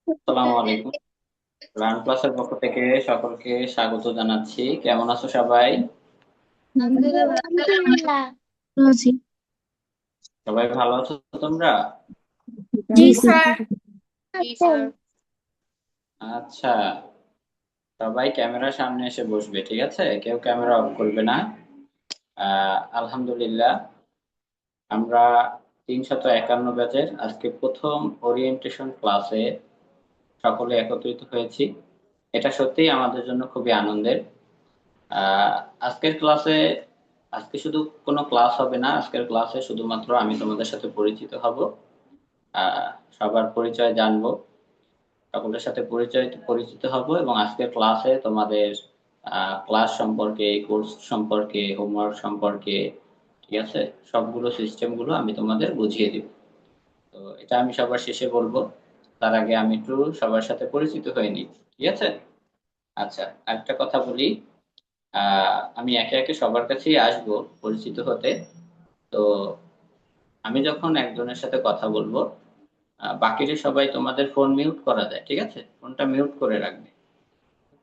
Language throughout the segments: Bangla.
আসসালামু আলাইকুম। রান ক্লাসের পক্ষ থেকে সকলকে স্বাগত জানাচ্ছি। কেমন আছো সবাই? আলহামদুলিল্লাহ আলহামদুলিল্লাহ। ভালো আছি। সবাই ভালো আছো তোমরা? জি জি স্যার। স্যার। জি স্যার। আচ্ছা, সবাই ক্যামেরার সামনে এসে বসবে, ঠিক আছে? কেউ ক্যামেরা অফ করবে না। আলহামদুলিল্লাহ, আমরা 351 ব্যাচের আজকে প্রথম ওরিয়েন্টেশন ক্লাসে সকলে একত্রিত হয়েছি। এটা সত্যিই আমাদের জন্য খুবই আনন্দের। আহ, আজকের ক্লাসে আজকে শুধু কোনো ক্লাস হবে না, আজকের ক্লাসে শুধুমাত্র আমি তোমাদের সাথে পরিচিত হব। আহ, সবার পরিচয় জানবো, সকলের সাথে পরিচিত হব এবং আজকের ক্লাসে তোমাদের ক্লাস সম্পর্কে, কোর্স সম্পর্কে, হোমওয়ার্ক সম্পর্কে, ঠিক আছে, সবগুলো সিস্টেমগুলো আমি তোমাদের বুঝিয়ে দিব। তো এটা আমি সবার শেষে বলবো, তার আগে আমি একটু সবার সাথে পরিচিত হয়ে নিই, ঠিক আছে? আচ্ছা, আরেকটা কথা বলি, আমি একে একে সবার কাছেই আসবো পরিচিত হতে। তো আমি যখন একজনের সাথে কথা বলবো, বাকিরা সবাই তোমাদের ফোন মিউট করা যায়, ঠিক আছে? ফোনটা মিউট করে রাখবে।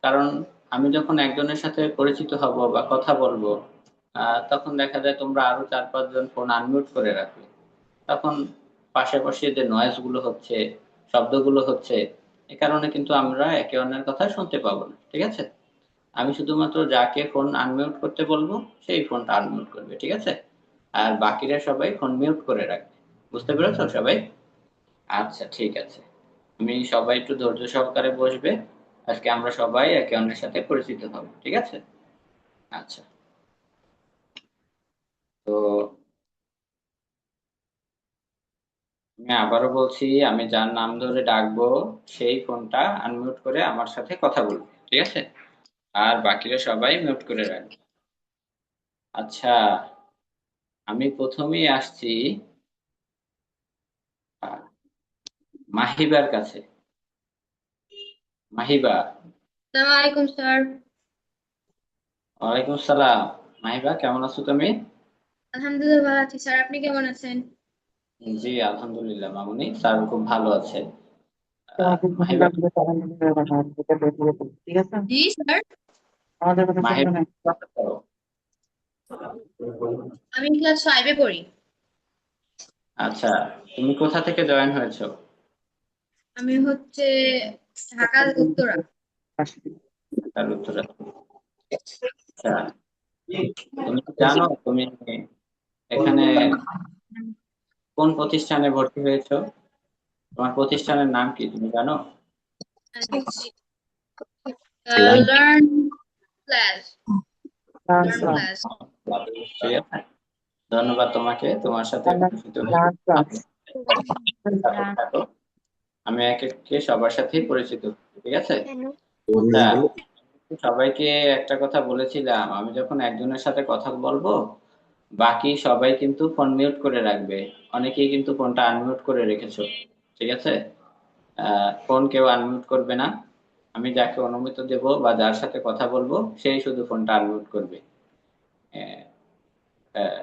কারণ আমি যখন একজনের সাথে পরিচিত হব বা কথা বলবো, তখন দেখা যায় তোমরা আরো 4-5 জন ফোন আনমিউট করে রাখবে। তখন পাশাপাশি যে নয়েজ গুলো হচ্ছে, শব্দগুলো হচ্ছে, এ কারণে কিন্তু আমরা একে অন্যের কথা শুনতে পাবো না, ঠিক আছে? আমি শুধুমাত্র যাকে ফোন আনমিউট করতে বলবো সেই ফোনটা আনমিউট করবে, ঠিক আছে? আর বাকিরা সবাই ফোন মিউট করে রাখবে। বুঝতে পেরেছো সবাই? আচ্ছা, ঠিক আছে। তুমি সবাই একটু ধৈর্য সহকারে বসবে। আজকে আমরা সবাই একে অন্যের সাথে পরিচিত হব, ঠিক আছে? আচ্ছা, তো আমি আবারও বলছি, আমি যার নাম ধরে ডাকবো সেই ফোনটা আনমিউট করে আমার সাথে কথা বলবে, ঠিক আছে? আর বাকিরা সবাই মিউট করে রাখবে। আচ্ছা, আমি প্রথমেই আসছি আহ, মাহিবার কাছে। মাহিবা। আসসালামু আলাইকুম স্যার। ওয়ালাইকুম সালাম। মাহিবা, কেমন আছো তুমি? আলহামদুলিল্লাহ ভালো আছি স্যার, আপনি কেমন আছেন? জি, আলহামদুলিল্লাহ মামুনি, স্যার খুব ভালো আছে। তোমাকে মাহিবা, ঘুমটা দিলে তখন কিন্তু কথা হবে, যেটা বেরিয়ে যেত। ঠিক আছে, জি স্যার। আমাদের কথা শুনবে মাহিবা না। ক্লাসে পড়ো? আমি ক্লাস 5-এ পড়ি। আচ্ছা, তুমি কোথা থেকে জয়েন হয়েছো? আমি হচ্ছে ঢাকা উত্তরা। তার উত্তর। আচ্ছা, তুমি কি জানো তুমি এখানে কোন প্রতিষ্ঠানে ভর্তি হয়েছো? তোমার প্রতিষ্ঠানের নাম কি তুমি জানো? Learn class. লার্ন আচ্ছা, ক্লাস। ঠিক আছে। ধন্যবাদ তোমাকে, তোমার সাথে পরিচিত হয়ে খুব ভালো লাগলো। থাকো, থাকো। আমি এক একে সবার সাথেই পরিচিত হচ্ছি, ঠিক আছে? আচ্ছা, সবাইকে একটা কথা বলেছিলাম, আমি যখন একজনের সাথে কথা বলবো বাকি সবাই কিন্তু ফোন মিউট করে রাখবে। অনেকেই কিন্তু ফোনটা আনমিউট করে রেখেছো, ঠিক আছে? ফোন কেউ আনমিউট করবে না। আমি যাকে অনুমতি দেব বা যার সাথে কথা বলবো সেই শুধু ফোনটা আনমিউট করবে। আহ, আহ,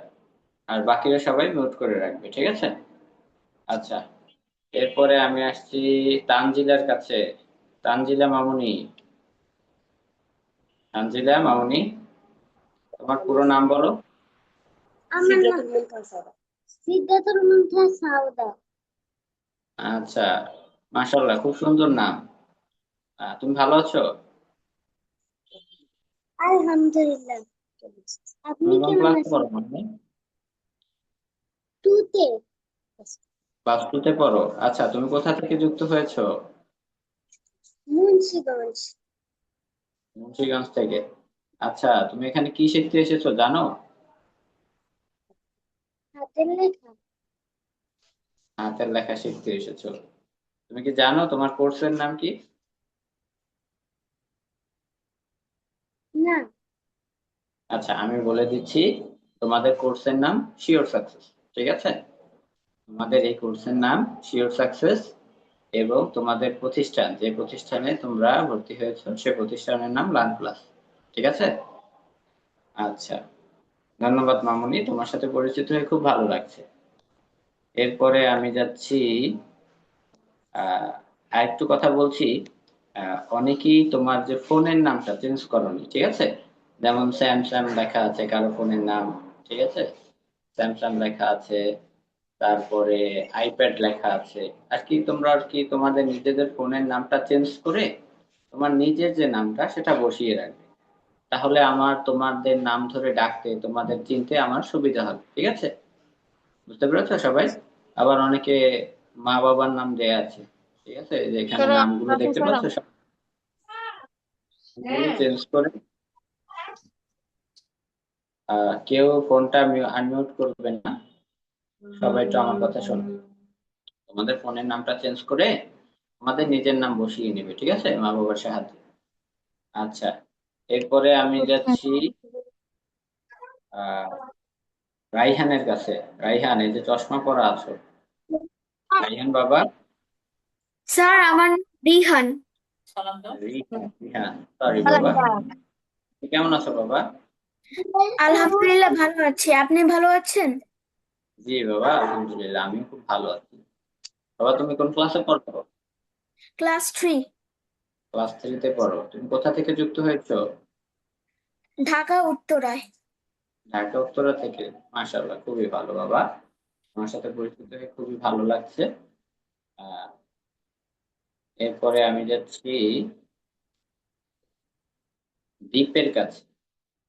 আর বাকিরা সবাই মিউট করে রাখবে, ঠিক আছে? আচ্ছা, এরপরে আমি আসছি তানজিলার কাছে। তানজিলা মামুনি। তানজিলা মামুনি, তোমার পুরো নাম বলো। আমার নাম সিদ্ধাতুল মুনতাহা সাউদা। আচ্ছা, মাশাআল্লাহ, খুব সুন্দর নাম। তুমি ভালো আছো? আলহামদুলিল্লাহ। আপনি তুমি কোন কেমন ক্লাসে আছেন? পড়ো মামুনি? টুতে। ক্লাস 2-তে পড়ো? আচ্ছা, তুমি কোথা থেকে যুক্ত হয়েছো? মুন্সিগঞ্জ। মুন্সিগঞ্জ থেকে। আচ্ছা, তুমি এখানে কি শিখতে এসেছো জানো? হাতের লেখা। হাতের লেখা শিখতে এসেছো। তুমি কি জানো তোমার কোর্সের নাম কি? না। আচ্ছা, আমি বলে দিচ্ছি, তোমাদের কোর্সের নাম শিওর সাকসেস, ঠিক আছে? তোমাদের এই কোর্সের নাম শিওর সাকসেস, এবং তোমাদের প্রতিষ্ঠান, যে প্রতিষ্ঠানে তোমরা ভর্তি হয়েছো সে প্রতিষ্ঠানের নাম লার্ন প্লাস, ঠিক আছে? আচ্ছা, ধন্যবাদ মামুনি, তোমার সাথে পরিচিত হয়ে খুব ভালো লাগছে। এরপরে আমি যাচ্ছি আরেকটু কথা বলছি, অনেকেই তোমার যে ফোনের নামটা চেঞ্জ করনি, ঠিক আছে? যেমন স্যামসাং লেখা আছে কারো ফোনের নাম, ঠিক আছে? স্যামসাং লেখা আছে, তারপরে আইপ্যাড লেখা আছে। আর কি তোমাদের নিজেদের ফোনের নামটা চেঞ্জ করে তোমার নিজের যে নামটা সেটা বসিয়ে রাখবে। তাহলে আমার তোমাদের নাম ধরে ডাকতে, তোমাদের চিনতে আমার সুবিধা হবে, ঠিক আছে? বুঝতে পেরেছো সবাই? আবার অনেকে মা বাবার নাম দেয়া আছে, ঠিক আছে? যে এখানে স্যার নামগুলো আছে দেখতে স্যার পাচ্ছ, সবগুলো চেঞ্জ করে কেউ ফোনটা আনমিউট করবে না। সবাই তো আমার কথা শোনো। তোমাদের ফোনের নামটা চেঞ্জ করে আমাদের নিজের নাম বসিয়ে নেবে, ঠিক আছে, মা বাবার সাহায্যে। আচ্ছা, এরপরে আমি যাচ্ছি আহ রাইহানের কাছে। রাইহান, এই যে চশমা পরা আছো, রাইহান বাবা। স্যার আমার নাম রিহান। রিহান, রিহান, সরি বাবা। তুমি কেমন আছো বাবা? আলহামদুলিল্লাহ ভালো আছি, আপনি ভালো আছেন? জি বাবা, আলহামদুলিল্লাহ, আমি খুব ভালো আছি। বাবা, তুমি কোন ক্লাসে পড়ো? ক্লাস 3, ক্লাস থ্রিতে পড়ো। তুমি কোথা থেকে যুক্ত হয়েছো? ঢাকা উত্তরায়। ঢাকা উত্তরা থেকে। মাশাআল্লাহ, খুবই ভালো বাবা। তোমার সাথে পরিচিত হয়ে খুবই ভালো লাগছে। আহ এরপরে আমি যাচ্ছি দীপের কাছে।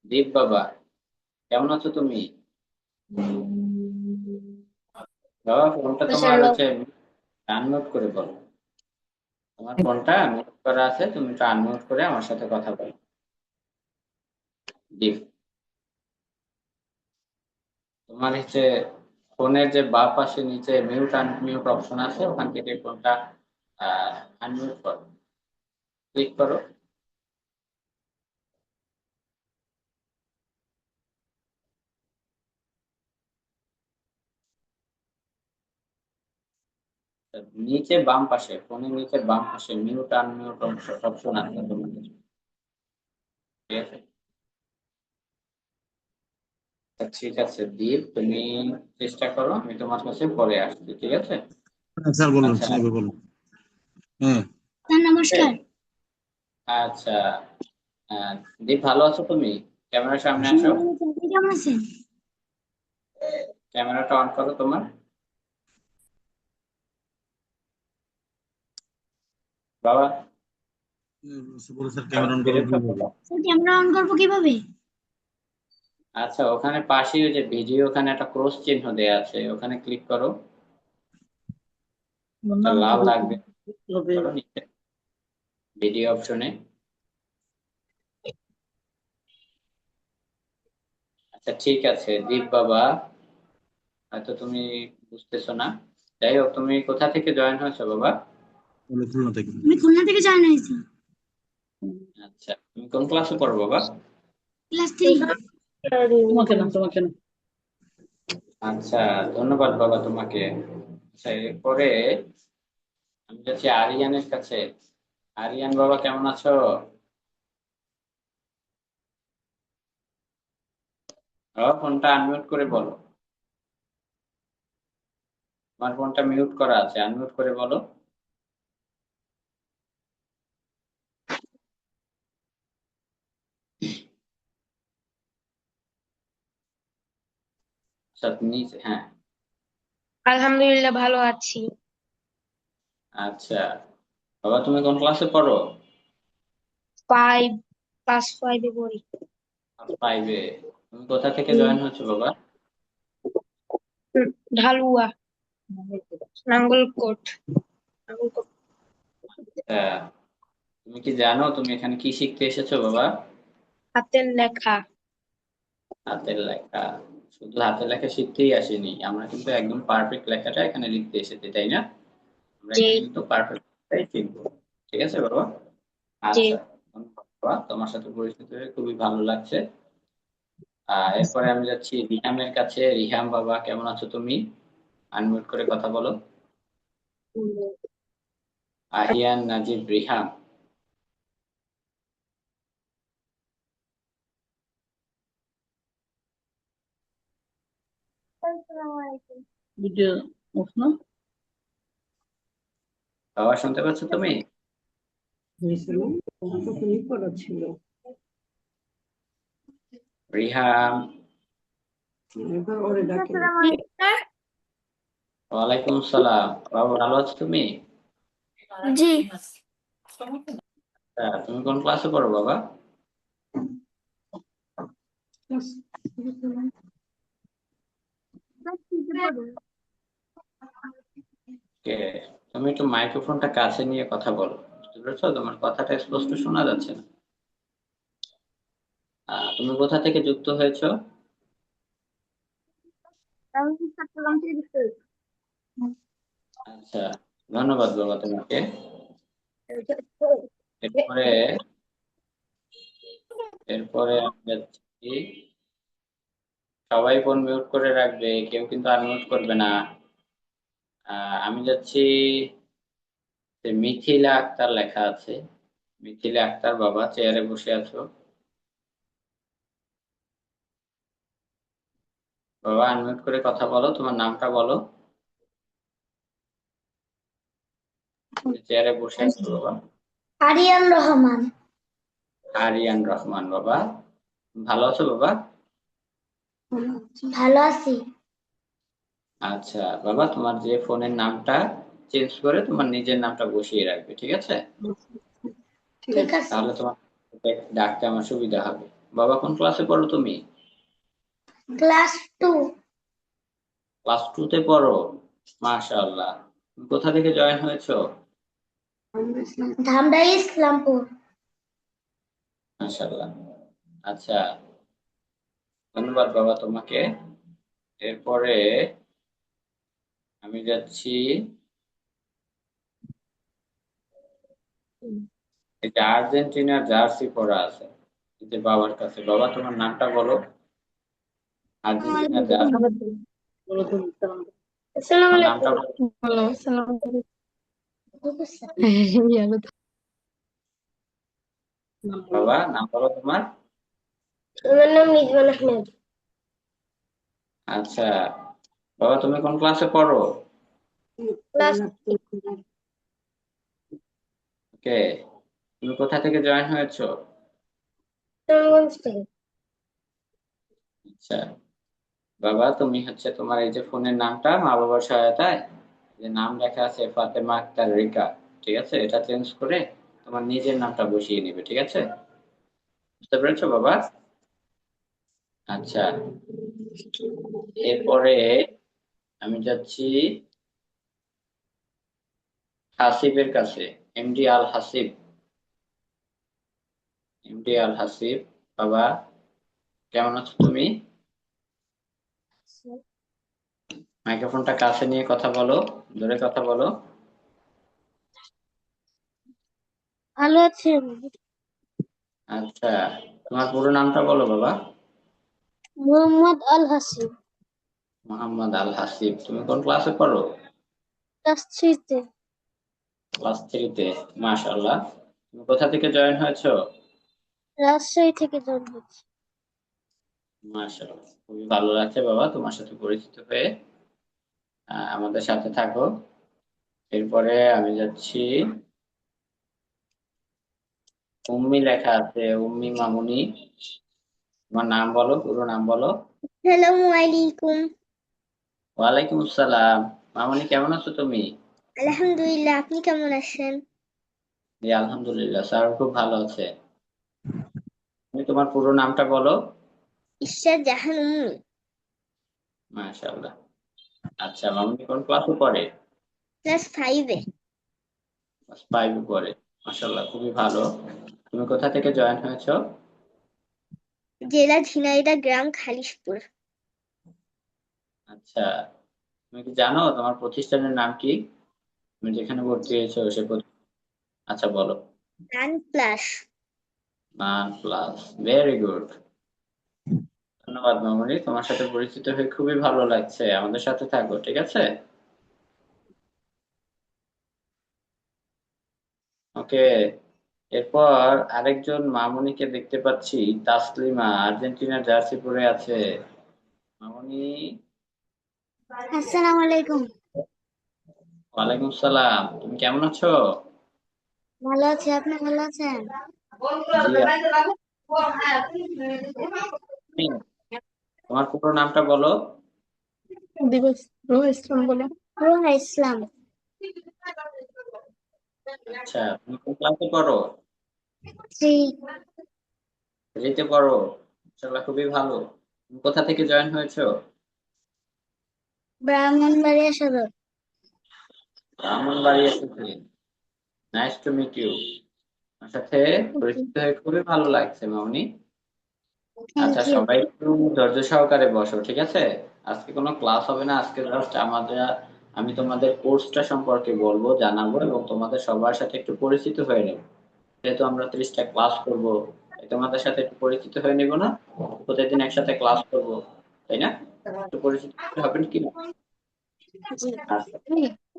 দীপ বাবা, কেমন আছো তুমি? বাবা, ফোনটা তোমার মাশাআল্লাহ। হচ্ছে আনমিউট করে বলো। তোমার ফোনটা মিউট করা আছে, তুমি একটু আনমিউট করে আমার সাথে কথা বলো। দীপ, তোমার হচ্ছে ফোনের যে বাঁ পাশে নিচে মিউট আনমিউট অপশন আছে, ওখান থেকে ফোনটা আনমিউট করো, ক্লিক করো। নিচে বাম পাশে, ফোনের নিচে বাম পাশে মিউট আনমিউট অপশন আছে তোমাদের, ঠিক আছে? ঠিক আছে দীপ, তুমি চেষ্টা করো, আমি তোমার কাছে পরে আসছি, ঠিক আছে? হ্যাঁ স্যার বলুন, আচ্ছা, শুনবে বলুন। হ্যাঁ স্যার নমস্কার। আচ্ছা। আহ, দীপ, ভালো আছো তুমি? ক্যামেরার সামনে হ্যাঁ, আসো। ভালো আছি। আপনি কেমন আছেন? ক্যামেরাটা অন করো তোমার। বাবা, বলো স্যার, ক্যামেরা অন করবো পেরেছো কিভাবে? বাবা? স্যার ক্যামেরা অন করবো কিভাবে? আচ্ছা, ওখানে পাশেই ওই যে ভিডিও, ওখানে একটা ক্রস চিহ্ন দেয়া আছে, ওখানে ক্লিক করো। একটা লাল দাগ করো নিচে ভিডিও অপশনে। আচ্ছা, ঠিক আছে দীপ বাবা, হয়তো তুমি বুঝতেছো না। যাই হোক, তুমি কোথা থেকে জয়েন হয়েছো বাবা? আমি খুলনা থেকে। আমি খুলনা থেকে জয়েন হয়েছি। আচ্ছা, তুমি কোন ক্লাসে পড়ো বাবা? ক্লাস 3। আচ্ছা, ধন্যবাদ বাবা তোমাকে। আচ্ছা, এরপরে আমি যাচ্ছি আরিয়ানের কাছে। আরিয়ান বাবা, কেমন আছো? বাবা, ফোনটা আনমিউট করে বলো। তোমার ফোনটা মিউট করা আছে, আনমিউট করে বলো। আচ্ছা, নিচে, হ্যাঁ। আলহামদুলিল্লাহ ভালো আছি। আচ্ছা বাবা, তুমি কোন ক্লাসে পড়ো? 5, ক্লাস 5 এ পড়ি। ফাইভে। তুমি কোথা থেকে জয়েন হয়েছো বাবা? ঢালুয়া, নাঙ্গলকোট। নাঙ্গলকোট। হ্যাঁ, তুমি কি জানো তুমি এখানে কি শিখতে এসেছো বাবা? হাতের লেখা। হাতের লেখা। শুধু হাতের লেখা শিখতেই আসেনি, আমরা কিন্তু একদম পারফেক্ট লেখাটা এখানে লিখতে এসেছি, তাই না? আমরা জি এখানে কিন্তু পারফেক্টটাই শিখবো, ঠিক আছে বাবা? জি। আচ্ছা, ধন্যবাদ বাবা, তোমার সাথে পরিচিত হয়ে খুবই ভালো লাগছে। এরপরে আমি যাচ্ছি রিহামের কাছে। রিহাম বাবা, কেমন আছো তুমি? আনমিউট করে কথা বলো। আহিয়ান নাজিব রিহাম। আসসালামু আলাইকুম। ভিডিও অফ না? বাবা শুনতে পাচ্ছ তুমি? রিহান, ওয়ালাইকুম সালাম। বাবা ভালো আছো তুমি? জি। তুমি কোন ক্লাসে পড়ো বাবা? কে, তুমি একটু মাইক্রোফোনটা কাছে নিয়ে কথা বলো, বুঝতে পেরেছো? তোমার কথাটা স্পষ্ট শোনা যাচ্ছে না। তুমি কোথা থেকে যুক্ত হয়েছো? আচ্ছা, ধন্যবাদ বাবা তোমাকে। এরপরে এরপরে আমি যাচ্ছি, সবাই ফোন মিউট করে রাখবে, কেউ কিন্তু আনমিউট করবে না। আমি যাচ্ছি, যে মিথিলা আক্তার লেখা আছে, মিথিলা আক্তার বাবা চেয়ারে বসে আছো। বাবা আনমিউট করে কথা বলো, তোমার নামটা বলো। চেয়ারে বসে আছো বাবা। আরিয়ান রহমান। আরিয়ান রহমান বাবা, ভালো আছো বাবা? ভালো আছি। আচ্ছা বাবা, তোমার যে ফোনের নামটা চেঞ্জ করে তোমার নিজের নামটা বসিয়ে রাখবে, ঠিক আছে? ঠিক আছে। তাহলে তোমার ডাকতে আমার সুবিধা হবে। বাবা কোন ক্লাসে পড়ো তুমি? ক্লাস 2। ক্লাস 2 তে পড়ো, মাশাআল্লাহ। তুমি কোথা থেকে জয়েন হয়েছো? ধামরাই ইসলামপুর। মাশাআল্লাহ। আচ্ছা, ধন্যবাদ বাবা তোমাকে। এরপরে আমি যাচ্ছি, এই যে আর্জেন্টিনার জার্সি পরা আছে এই যে বাবার কাছে, বাবা তোমার নামটা বলো। আর্জেন্টিনার জার্সি, আসসালামু তোমার নামটা আলাইকুম। বলো। বাবা নাম বলো তোমার। আমার নাম রিজওয়ান আহমেদ। আচ্ছা বাবা, তুমি কোন ক্লাসে পড়ো? ক্লাস ওকে, তুমি কোথা থেকে জয়েন হয়েছো? সুনামগঞ্জ থেকে। আচ্ছা বাবা, তুমি হচ্ছে তোমার এই যে ফোনের নামটা মা বাবার সহায়তায় যে নাম লেখা আছে ফাতেমা আক্তার রিকা, ঠিক আছে, এটা চেঞ্জ করে তোমার নিজের নামটা বসিয়ে নিবে, ঠিক আছে? বুঝতে পেরেছো বাবা? আচ্ছা, এরপরে আমি যাচ্ছি হাসিবের কাছে, এমডি আল হাসিব। এমডি আল হাসিব বাবা, কেমন আছো তুমি? মাইক্রোফোনটা কাছে নিয়ে কথা বলো, জোরে কথা বলো। ভালো আছেন? আচ্ছা, তোমার পুরো নামটা বলো বাবা। মোহাম্মদ আল হাসিব। মোহাম্মদ আল হাসিব। তুমি কোন ক্লাসে পড়ো? ক্লাস 3 তে। ক্লাস 3 তে, মাশাআল্লাহ। তুমি কোথা থেকে জয়েন হয়েছো? রাজশাহী থেকে জয়েন হয়েছি। মাশাআল্লাহ, খুবই ভালো লাগছে বাবা তোমার সাথে পরিচিত হয়ে। আমাদের সাথে থাকো। এরপরে আমি যাচ্ছি, উম্মি লেখা আছে, উম্মি মামুনি। তোমার নাম বলো, পুরো নাম বলো। আসসালামু আলাইকুম। ওয়ালাইকুম আসসালাম। মামুনি কেমন আছো তুমি? আলহামদুলিল্লাহ, আপনি কেমন আছেন? জি আলহামদুলিল্লাহ, স্যার খুব ভালো আছে। তুমি তোমার পুরো নামটা বলো। ঈশ্বর জাহান উম্মি। মাশাআল্লাহ। আচ্ছা, মামুনি কোন ক্লাসে পড়ে? ক্লাস 5 এ। ক্লাস 5 এ পড়ে, মাশাআল্লাহ খুবই ভালো। তুমি কোথা থেকে জয়েন হয়েছো? জেলা ঝিনাইদহ, গ্রাম খালিশপুর। আচ্ছা, তুমি কি জানো তোমার প্রতিষ্ঠানের নাম কি? তুমি যেখানে ভর্তি হয়েছো সে আচ্ছা বলো। প্রাণ প্লাস। মান প্লাস, ভেরি গুড। ধন্যবাদ মামুনি, তোমার সাথে পরিচিত হয়ে খুবই ভালো লাগছে। আমাদের সাথে থাকো, ঠিক আছে? ওকে। এরপর আরেকজন মামুনিকে দেখতে পাচ্ছি, তাসলিমা, আর্জেন্টিনার জার্সি পরে আছে। মামুনি, আসসালামু আলাইকুম। ওয়ালাইকুম আসসালাম, তুমি কেমন আছো? ভালো আছি, আপনি ভালো আছেন? জি আপনি, তোমার পুরো নামটা বলো। দিবস রোহ ইসলাম বলো। রোহা ইসলাম। আচ্ছা, তুমি কোন ক্লাসে পড়ো? জি। থ্রিতে পড়ো। মাশাআল্লাহ, খুবই ভালো। তুমি কোথা থেকে জয়েন হয়েছো? ব্রাহ্মণবাড়িয়া সদর। ব্রাহ্মণবাড়িয়া থেকে। Nice to meet you. আমার সাথে পরিচিত হয়ে খুবই ভালো লাগছে মামনি। থ্যাংক আচ্ছা, ইউ। সবাই একটু ধৈর্য সহকারে বসো, ঠিক আছে? আজকে কোনো ক্লাস হবে না, আজকে জাস্ট আমি তোমাদের কোর্সটা সম্পর্কে বলবো, জানাবো এবং তোমাদের সবার সাথে একটু পরিচিত হয়ে নেব। যেহেতু আমরা 30টা ক্লাস করব, তাই তোমাদের সাথে একটু পরিচিত হয়ে নিব না? প্রতিদিন একসাথে ক্লাস করব, তাই না? একটু পরিচিত হতে হবে কি না? জি। আচ্ছা,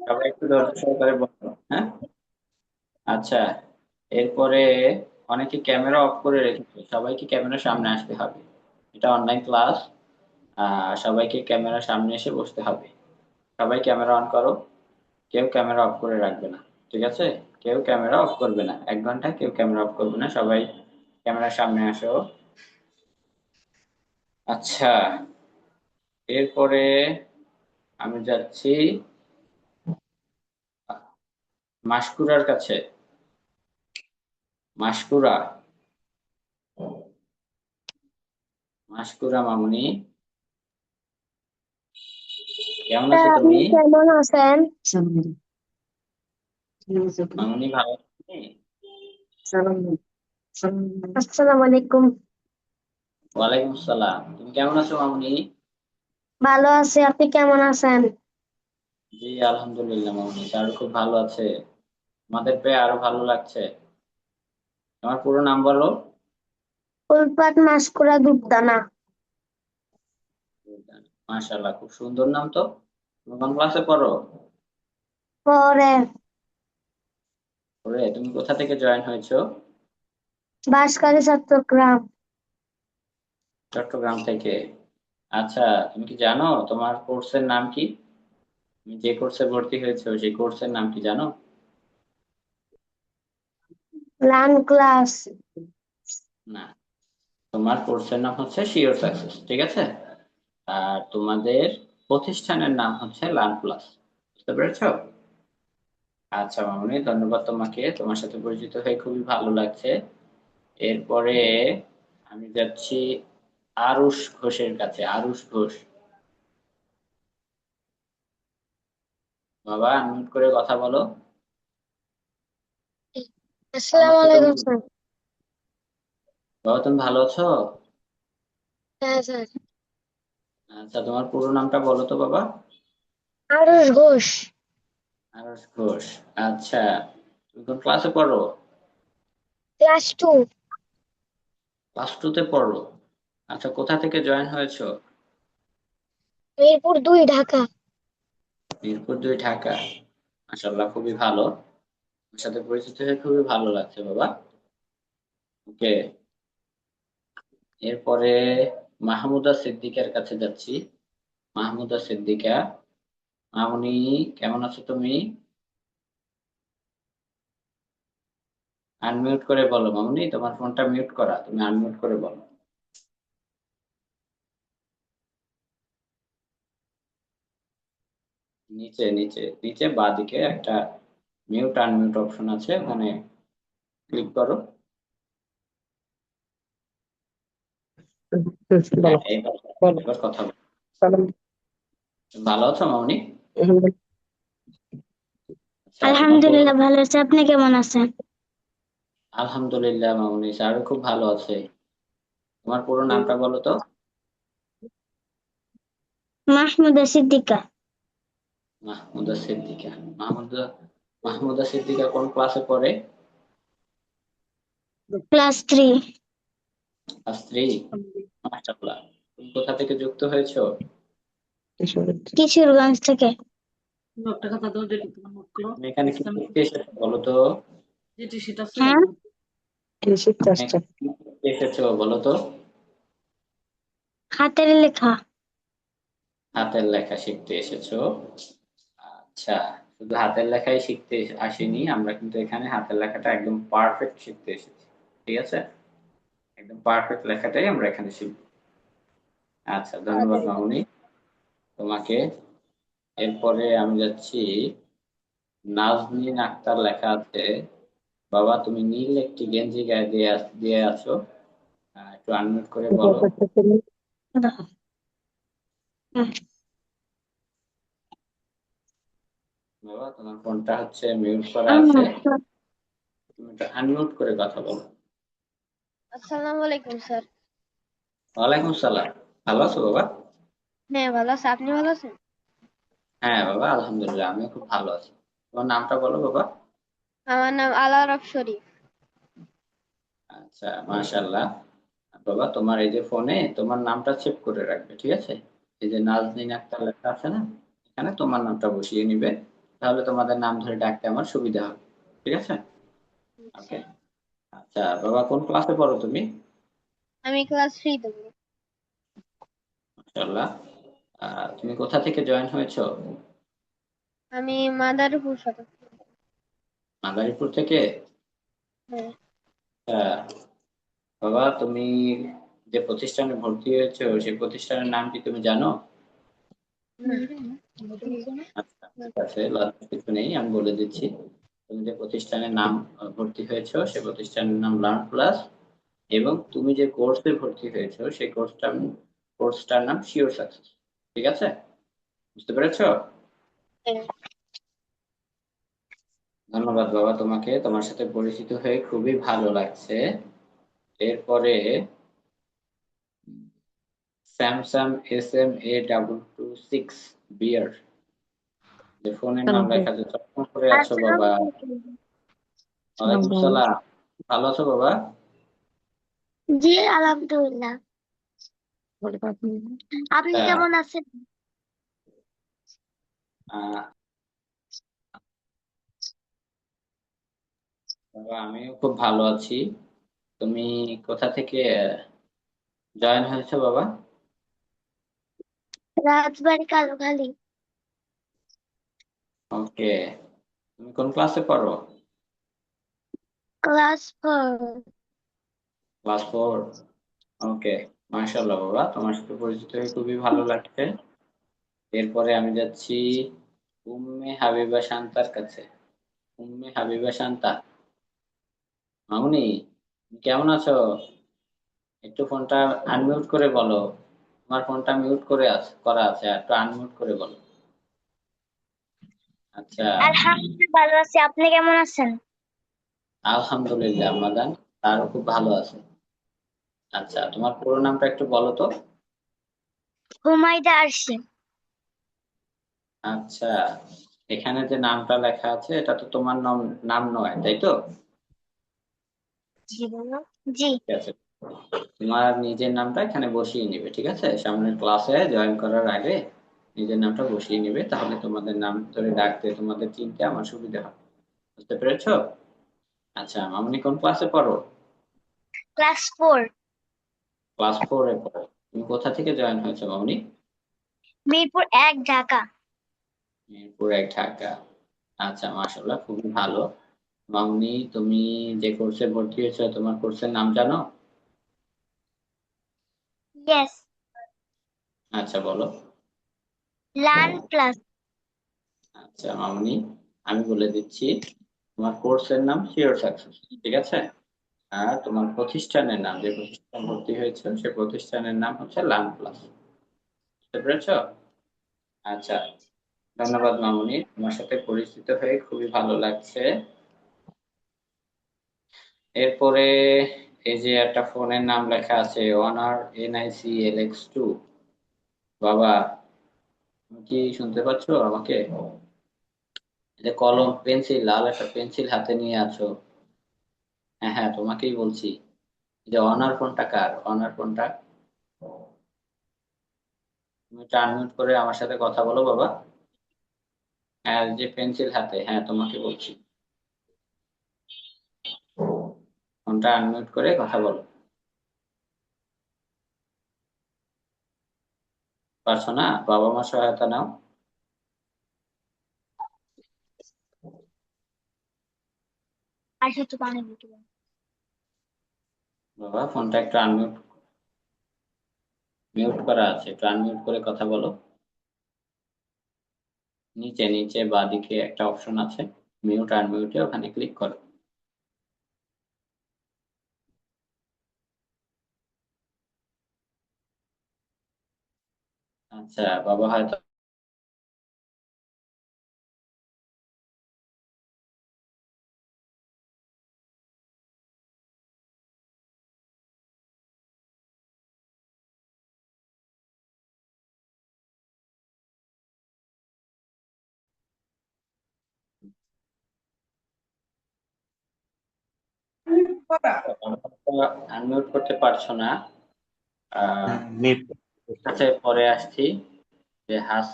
সবাই একটু ধৈর্য সহকারে বসো, হ্যাঁ? আচ্ছা, এরপরে অনেকে ক্যামেরা অফ করে রেখেছে, সবাইকে ক্যামেরার সামনে আসতে হবে। এটা অনলাইন ক্লাস, সবাইকে ক্যামেরার সামনে এসে বসতে হবে। সবাই ক্যামেরা অন করো, কেউ ক্যামেরা অফ করে রাখবে না, ঠিক আছে? কেউ ক্যামেরা অফ করবে না, 1 ঘন্টা কেউ ক্যামেরা অফ করবে না, সবাই ক্যামেরার সামনে আসো। আচ্ছা, এরপরে আমি যাচ্ছি মাসকুরার কাছে। মাসকুরা, মাসকুরা মামুনি, কেমন আছো আপনি তুমি? কেমন আছেন? মামুনি, ভালো আছো তুমি? আসসালামু আলাইকুম। ওয়ালাইকুম আসসালাম, তুমি কেমন আছো মামুনি? ভালো আছি, আপনি কেমন আছেন? জি আলহামদুলিল্লাহ মামুনি, স্যার খুব ভালো আছে। আমাদের পেয়ে আরো ভালো লাগছে। তোমার পুরো নাম বলো। উলফাত মাসকুরা দুপদানা। মাশাআল্লাহ, খুব সুন্দর নাম তো। তুমি কোন ক্লাসে পড়ো? পরে ওরে, তুমি কোথা থেকে জয়েন হয়েছো? বাঁশখালী চট্টগ্রাম। চট্টগ্রাম থেকে। আচ্ছা, তুমি কি জানো তোমার কোর্সের নাম কি? তুমি যে কোর্সে ভর্তি হয়েছো সেই কোর্সের নাম কি জানো? Learn class. না, তোমার কোর্সের নাম হচ্ছে শিওর সাকসেস, ঠিক আছে? আর তোমাদের প্রতিষ্ঠানের নাম হচ্ছে লার্ন প্লাস। বুঝতে পেরেছো? আচ্ছা মামুনি, ধন্যবাদ তোমাকে, তোমার সাথে পরিচিত হয়ে খুবই ভালো লাগছে। এরপরে আমি যাচ্ছি আরুষ ঘোষের কাছে। আরুষ ঘোষ, বাবা আনমিউট করে কথা বলো। কেমন আসসালামু আছো তুমি? আলাইকুম স্যার। বাবা, তুমি ভালো আছো? হ্যাঁ স্যার। আচ্ছা, তোমার পুরো নামটা বলো তো বাবা। আরুষ ঘোষ। আরুষ ঘোষ। আচ্ছা, তুমি কোন ক্লাসে পড়ো? ক্লাস 2। ক্লাস 2 তে পড়ো। আচ্ছা, কোথা থেকে জয়েন হয়েছো? মিরপুর 2, ঢাকা। মিরপুর 2, ঢাকা। মাশাআল্লাহ, খুবই ভালো। তোমার সাথে পরিচিত হয়ে খুবই ভালো লাগছে বাবা। ওকে, এরপরে মাহমুদা সিদ্দিকার কাছে যাচ্ছি। মাহমুদা সিদ্দিকা মামুনি, কেমন আছো তুমি? আনমিউট করে বলো মামুনি, তোমার ফোনটা মিউট করা, তুমি আনমিউট করে বলো। নিচে নিচে নিচে বাঁদিকে একটা মিউট আনমিউট অপশন আছে, ওখানে ক্লিক করো। হ্যাঁ, বলো এবার বলো। এবার কথা বলো। সালাম। ভালো আছো মামুনি? আচ্ছা, তোমার পুরো আলহামদুলিল্লাহ ভালো আছি, আপনি কেমন আছেন? আলহামদুলিল্লাহ মামুনি, স্যার খুব ভালো আছে। তোমার পুরো নামটা বলো তো। মাহমুদা সিদ্দিকা। মাহমুদা সিদ্দিকা। মাহমুদা মাহমুদা সিদ্দিকা কোন ক্লাসে পড়ে? ক্লাস 3। ক্লাস 3। মাশাআল্লাহ, তুমি কোথা থেকে যুক্ত হয়েছো? কিশোরগঞ্জ থেকে। তুমি এখানে কি করতে এসেছো বলো তো? হ্যাঁ। শিখতে এখানে আসছে। কি করতে এসেছো বলো তো? হাতের লেখা। হাতের লেখা শিখতে এসেছো। আচ্ছা, শুধু হাতের লেখাই শিখতে আসিনি, আমরা কিন্তু এখানে হাতের লেখাটা একদম পারফেক্ট শিখতে এসেছি। ঠিক আছে, একদম পারফেক্ট লেখাটাই আমরা এখানে শিখব। আচ্ছা, ধন্যবাদ মামুনি তোমাকে। এরপরে আমি যাচ্ছি, নাজনীন আক্তার লেখা আছে। বাবা, তুমি নীল একটি গেঞ্জি গায়ে দিয়ে আছো, একটু আনমিউট করে বলো। বাবা, তোমার ফোনটা হচ্ছে মিউট করা আছে, তুমি একটু আনমিউট করে কথা বলো। আসসালামু আলাইকুম স্যার। ওয়ালাইকুম সালাম। ভালো আছো বাবা? হ্যাঁ ভালো আছি, আপনি ভালো আছেন? হ্যাঁ বাবা, আলহামদুলিল্লাহ, আমি খুব ভালো আছি। তোমার নামটা বলো বাবা। আমার নাম আলারফ শরীফ। আচ্ছা, মাশাআল্লাহ। বাবা, তোমার এই যে ফোনে তোমার নামটা সেভ করে রাখবে, ঠিক আছে? এই যে নাজনীন আক্তার লেখা আছে না, এখানে তোমার নামটা বসিয়ে নিবে, তাহলে তোমাদের নাম ধরে ডাকতে আমার সুবিধা হবে। ঠিক আছে? আচ্ছা, ওকে। আচ্ছা বাবা, কোন ক্লাসে পড়ো তুমি? আমি ক্লাস 3 তে পড়ি। মাশাআল্লাহ। তুমি কোথা থেকে জয়েন হয়েছো? আমি মাদারীপুর সাথে। মাদারীপুর থেকে? হ্যাঁ। আচ্ছা বাবা, তুমি যে প্রতিষ্ঠানে ভর্তি হয়েছো সেই প্রতিষ্ঠানের নাম কি তুমি জানো? আচ্ছা ঠিক আছে, লজ্জার কিছু নেই, আমি বলে দিচ্ছি। তুমি যে প্রতিষ্ঠানের নাম ভর্তি হয়েছো সেই প্রতিষ্ঠানের নাম লার্ন প্লাস, এবং তুমি যে কোর্সে ভর্তি হয়েছো সেই কোর্সটার নাম শিওর সাকসেস। ঠিক আছে, বুঝতে পেরেছো? হ্যাঁ। ধন্যবাদ বাবা তোমাকে, তোমার সাথে পরিচিত হয়ে খুবই ভালো লাগছে। এরপরে স্যামসাং SM-A226 বিয়ার, যে ফোনের নাম লেখা আছে, চশমা পরে আছো বাবা। ওয়ালাইকুম সালাম। ভালো আছো বাবা? জি আলহামদুলিল্লাহ। আপনি হ্যাঁ, কেমন আছেন? আহ, বাবা আমিও খুব ভালো আছি। তুমি কোথা থেকে জয়েন হয়েছো বাবা? রাজবাড়ী কালুখালী। ওকে। তুমি কোন ক্লাসে পড়ো? ক্লাস 4। ক্লাস 4। ওকে, মাশাআল্লাহ বাবা, তোমার সাথে পরিচিত হয়ে খুবই ভালো লাগছে। এরপরে আমি যাচ্ছি উম্মে হাবিবা শান্তার কাছে। উম্মে হাবিবা শান্তা, মামুনি তুমি কেমন আছো? একটু ফোনটা আনমিউট করে বলো। তোমার ফোনটা মিউট করা আছে, একটু আনমিউট করে বলো। আচ্ছা, আলহামদুলিল্লাহ ভালো আছি, আপনি কেমন আছেন? আলহামদুলিল্লাহ মাদান, তারও খুব ভালো আছে। আচ্ছা, তোমার পুরো নামটা একটু বলো তো। হুমায়দা আরশি। আচ্ছা, এখানে যে নামটা লেখা আছে এটা তো তোমার নাম নাম নয়, তাই তো? জি বলো। জি। ঠিক আছে, তোমার নিজের নামটা এখানে বসিয়ে নিবে, ঠিক আছে? সামনের ক্লাসে জয়েন করার আগে নিজের নামটা বসিয়ে নিবে, তাহলে তোমাদের নাম ধরে ডাকতে, তোমাদের চিনতে আমার সুবিধা হবে। বুঝতে পেরেছো? আচ্ছা মামুনি, কোন ক্লাসে পড়ো? ক্লাস 4। ক্লাস 4-এ পড়ো। তুমি কোথা থেকে জয়েন হয়েছো মামুনি? মিরপুর 1, ঢাকা। মিরপুর 1, ঢাকা। আচ্ছা, মাশাআল্লাহ, খুবই ভালো। মামুনি, তুমি যে কোর্সে ভর্তি হয়েছো তোমার কোর্সের নাম জানো? ইয়েস। আচ্ছা বলো। Learn plus. আচ্ছা মামুনি, আমি বলে দিচ্ছি, তোমার কোর্সের নাম শিওর সাকসেস, ঠিক আছে? আর তোমার প্রতিষ্ঠানের নাম, যে প্রতিষ্ঠানে ভর্তি হয়েছে সেই প্রতিষ্ঠানের নাম হচ্ছে লার্ন প্লাস। বুঝতে পেরেছো? আচ্ছা, ধন্যবাদ মামুনি, তোমার সাথে পরিচিত হয়ে খুবই ভালো লাগছে। এরপরে এই যে একটা ফোনের নাম লেখা আছে, অনার NICLX2। বাবা, তুমি কি শুনতে পাচ্ছো আমাকে? এই যে কলম পেন্সিল, লাল একটা পেন্সিল হাতে নিয়ে আছো। হ্যাঁ হ্যাঁ, তোমাকেই বলছি। এই যে অনার ফোনটা কার? অনার ফোনটা তুমি একটু আনমিউট করে আমার সাথে কথা বলো বাবা। হ্যাঁ, যে পেন্সিল হাতে, হ্যাঁ তোমাকে বলছি, ফোনটা আনমিউট করে কথা বলো। পারছো না? বাবা মা সহায়তা নাও। আর একটু পানি দিতে পারেন। বাবা ফোনটা একটু আনমিউট মিউট করা আছে, একটু আনমিউট করে কথা বলো। নিচে নিচে বাঁদিকে একটা অপশন আছে, মিউট আনমিউটে, ওখানে ক্লিক করো। আচ্ছা, বাবা হয়তো আনমিউট করতে পারছো না। আহ নেট আচ্ছা, পরে আসছি যে হাস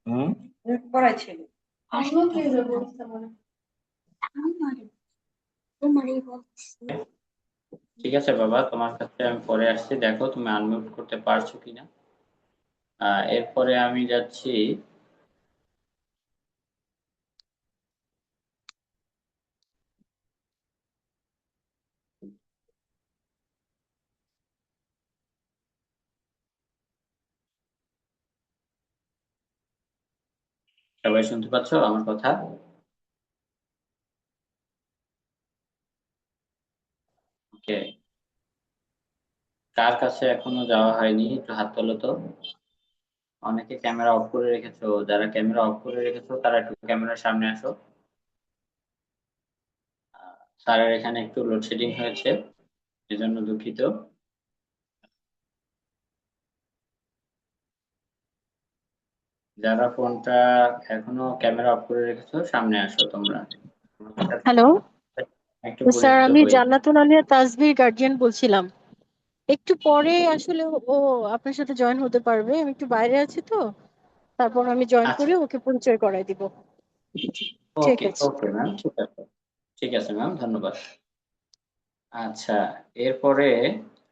হুম তোমারই বলছি। ঠিক আছে বাবা, তোমার কাছে আমি পরে আসছি, দেখো তুমি আনমিউট করতে পারছো কিনা। এরপরে আমি যাচ্ছি সবাই শুনতে পাচ্ছো আমার কথা? ওকে, কার কাছে এখনো যাওয়া হয়নি একটু হাত তোলো তো। অনেকে ক্যামেরা অফ করে রেখেছো, যারা ক্যামেরা অফ করে রেখেছো তারা একটু ক্যামেরার সামনে আসো। স্যারের এখানে একটু লোডশেডিং হয়েছে, এজন্য দুঃখিত। যারা ফোনটা এখনো ক্যামেরা অফ করে রেখেছো সামনে আসো তোমরা। হ্যালো একটু স্যার, পরিচিত আমি হই। জান্নাতুল আলিয়া তাসবির গার্জিয়ান বলছিলাম। একটু পরে আসলে ও আপনার সাথে জয়েন হতে পারবে, আমি একটু বাইরে আছি তো, তারপর আমি জয়েন আচ্ছা, করে ওকে পরিচয় করাই দিব। ঠিক ওকে আছে। ওকে ম্যাম, ঠিক আছে। ঠিক আছে ম্যাম, ধন্যবাদ। আচ্ছা, এরপরে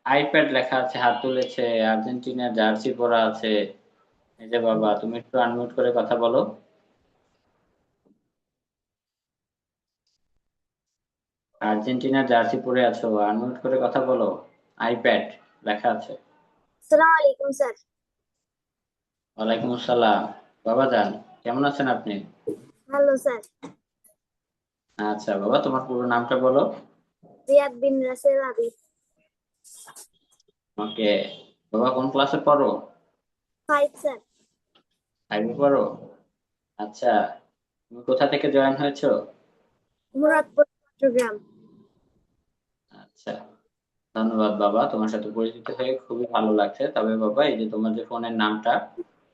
আইপ্যাড লেখা আছে, হাত তুলেছে, আর্জেন্টিনার জার্সি পরা আছে। এই যে বাবা, তুমি একটু আনমিউট করে কথা বলো। আর্জেন্টিনার জার্সি পরে আছো, আনমিউট করে কথা বলো। আইপ্যাড লেখা আছে। আসসালামু আলাইকুম স্যার। ওয়ালাইকুম আসসালাম। বাবা যান, কেমন আছেন আপনি? ভালো স্যার। আচ্ছা বাবা, তোমার পুরো নামটা বলো। রিয়াদ বিন রাসেল আবি। ওকে, বাবা কোন ক্লাসে পড়ো? 5 স্যার। ফাইভে পড়ো। আচ্ছা, তুমি কোথা থেকে জয়েন হয়েছো? মুরাদপুর চট্টগ্রাম। আচ্ছা, ধন্যবাদ বাবা, তোমার সাথে পরিচিত হয়ে খুবই ভালো লাগছে। তবে বাবা, এই যে তোমার যে ফোনের নামটা,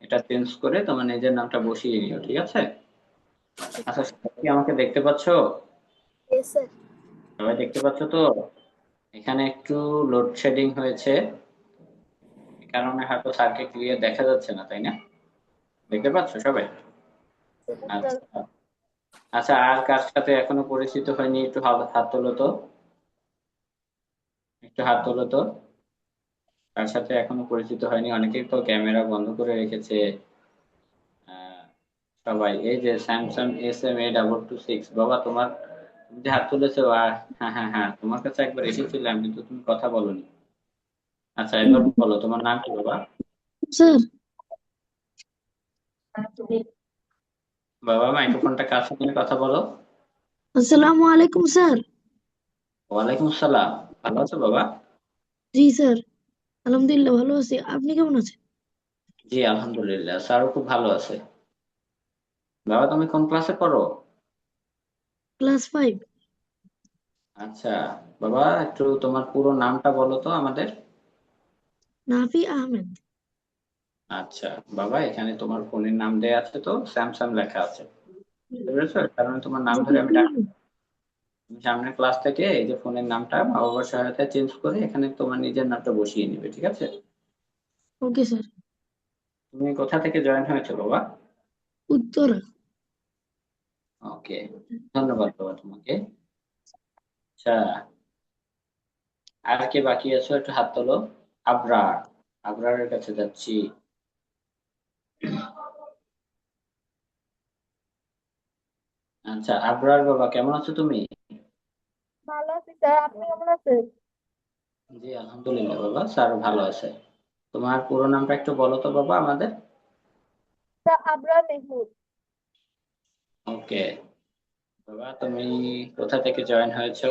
এটা চেঞ্জ করে তোমার নিজের নামটা বসিয়ে নিও, ঠিক আছে? আচ্ছা, সবাই কি আমাকে দেখতে পাচ্ছো? Yes sir. সবাই দেখতে পাচ্ছো তো? এখানে একটু লোডশেডিং হয়েছে, এই কারণে হয়তো স্যারকে ক্লিয়ার দেখা যাচ্ছে না, তাই না? দেখতে পাচ্ছো সবাই? আচ্ছা আচ্ছা, আর কার সাথে এখনো পরিচিত হয়নি একটু হাত হাত তোলো তো, একটু হাত তোলো তো। কার সাথে এখনো পরিচিত হয়নি? অনেকেই তো ক্যামেরা বন্ধ করে রেখেছে। আহ, সবাই, এই যে স্যামসাং SM-A 226, বাবা তোমার, তুমি যে হাত তুলেছো, আর হ্যাঁ হ্যাঁ হ্যাঁ, তোমার কাছে একবার এসেছিলাম কিন্তু তুমি কথা বলোনি। আচ্ছা, এবার বলো তোমার নাম কি বাবা? স্যার। বাবা মাইক্রোফোনটা কাছে নিয়ে কথা বলো। আসসালামু আলাইকুম স্যার। ওয়ালাইকুম আসসালাম। ভালো আছো বাবা? জি স্যার, আলহামদুলিল্লাহ ভালো আছি। আপনি কেমন আছেন? জি আলহামদুলিল্লাহ, স্যারও খুব ভালো আছে। বাবা তুমি কোন ক্লাসে পড়ো? ক্লাস 5। আচ্ছা বাবা, একটু তোমার পুরো নামটা বলো তো আমাদের। নাফি আহমেদ। আচ্ছা বাবা, এখানে তোমার ফোনের নাম দেয়া আছে তো স্যামসাং লেখা আছে, বুঝতে পেরেছো? কারণ তোমার নাম ধরে আমি ডাক, তুমি সামনের ক্লাস থেকে এই যে ফোনের নামটা মা বাবার সহায়তায় চেঞ্জ করে এখানে তোমার নিজের নামটা বসিয়ে নিবে, ঠিক আছে? Okay sir. তুমি কোথা থেকে জয়েন হয়েছো বাবা? উত্তরা। ওকে, ধন্যবাদ বাবা তোমাকে। আচ্ছা, আর কে বাকি আছো একটু হাত তোলো। আবরার, আবরারের কাছে যাচ্ছি। আচ্ছা, আবরার বাবা কেমন আছো তুমি? ভালো আছি স্যার, আপনি কেমন আছেন? জি আলহামদুলিল্লাহ বাবা, স্যার ভালো আছে। তোমার পুরো নামটা একটু বলো তো বাবা আমাদের। স্যার আবরার মেহমুদ। ওকে বাবা, তুমি কোথা থেকে জয়েন হয়েছো?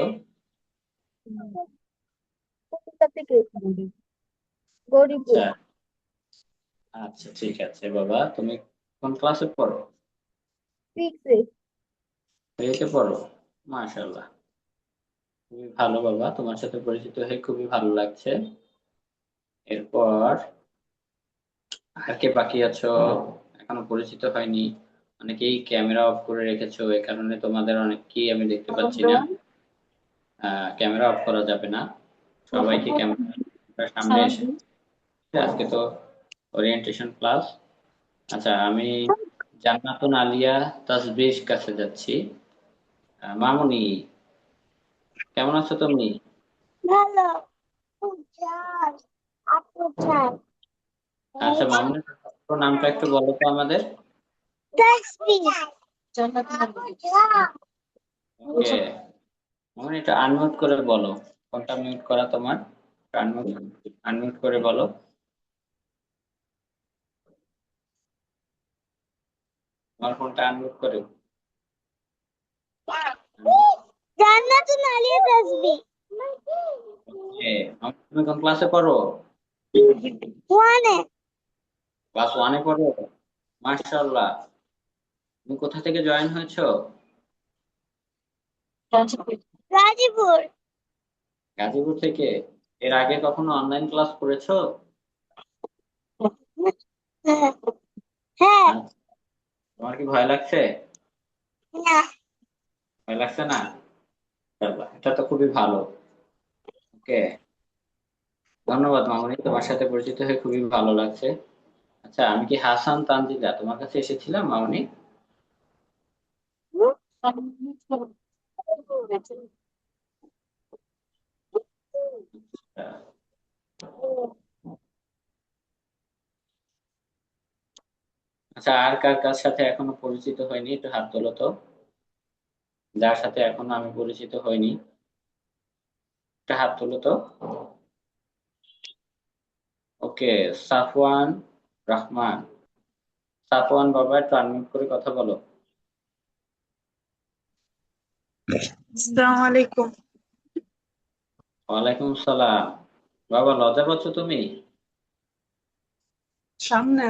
কোথা থেকে? গরিপুর। আচ্ছা আচ্ছা, ঠিক আছে বাবা, তুমি কোন ক্লাসে পড়ো? 6-এ। থ্রিতে পড়ো? মাশাআল্লাহ, খুবই ভালো বাবা, তোমার সাথে পরিচিত হয়ে খুবই ভালো লাগছে। এরপর আর কে বাকি আছো এখনো পরিচিত হয়নি? অনেকেই ক্যামেরা অফ করে রেখেছো, এ কারণে তোমাদের অনেককেই আমি দেখতে পাচ্ছি না। ক্যামেরা অফ করা যাবে না, সবাইকে ক্যামেরার সামনে এসে, আজকে তো ওরিয়েন্টেশন ক্লাস। আচ্ছা, আমি জান্নাতুন আলিয়া তাসবিহ কাছে যাচ্ছি। মামুনি কেমন আছো তুমি? ভালো। চার। আপু চার। আচ্ছা মামুনি, তোমার নামটা একটু বলো তো আমাদের। তাসবিহ। ওকে মামুনি, এটা আনমিউট করে বলো। ফোনটা মিউট করা তোমার, আনমিউট আনমিউট করে বলো। তোমার ফোনটা আনমিউট করে। জান্নাতুল আলিয়া তাসবিহ। ওকে, তুমি কোন ক্লাসে পড়ো? 1-এ। ক্লাস ওয়ানে পড়ো? মাশাআল্লাহ, তুমি কোথা থেকে জয়েন হয়েছো? গাজীপুর। গাজীপুর থেকে? এর আগে কখনো অনলাইন ক্লাস করেছো? হ্যাঁ। হ্যাঁ। আচ্ছা, তোমার কি ভয় লাগছে? না। ভয় লাগছে না? মাশাআল্লাহ, এটা তো খুবই ভালো। ওকে, ধন্যবাদ মামুনি, তোমার সাথে পরিচিত হয়ে খুবই ভালো লাগছে। আচ্ছা, আমি কি হাসান তানজিলা তোমার কাছে এসেছিলাম মামুনি? আচ্ছা আচ্ছা, আর কার কার সাথে এখনো পরিচিত হয়নি একটু হাত তোলো তো, যার সাথে এখনো আমি পরিচিত হইনি একটা হাত তোলো তো। ওকে, সাফওয়ান রহমান। সাফওয়ান বাবা, একটু আনমিউট করে কথা বলো। আসসালামু আলাইকুম। ওয়ালাইকুম সালাম। বাবা লজ্জা পাচ্ছ তুমি? সামনে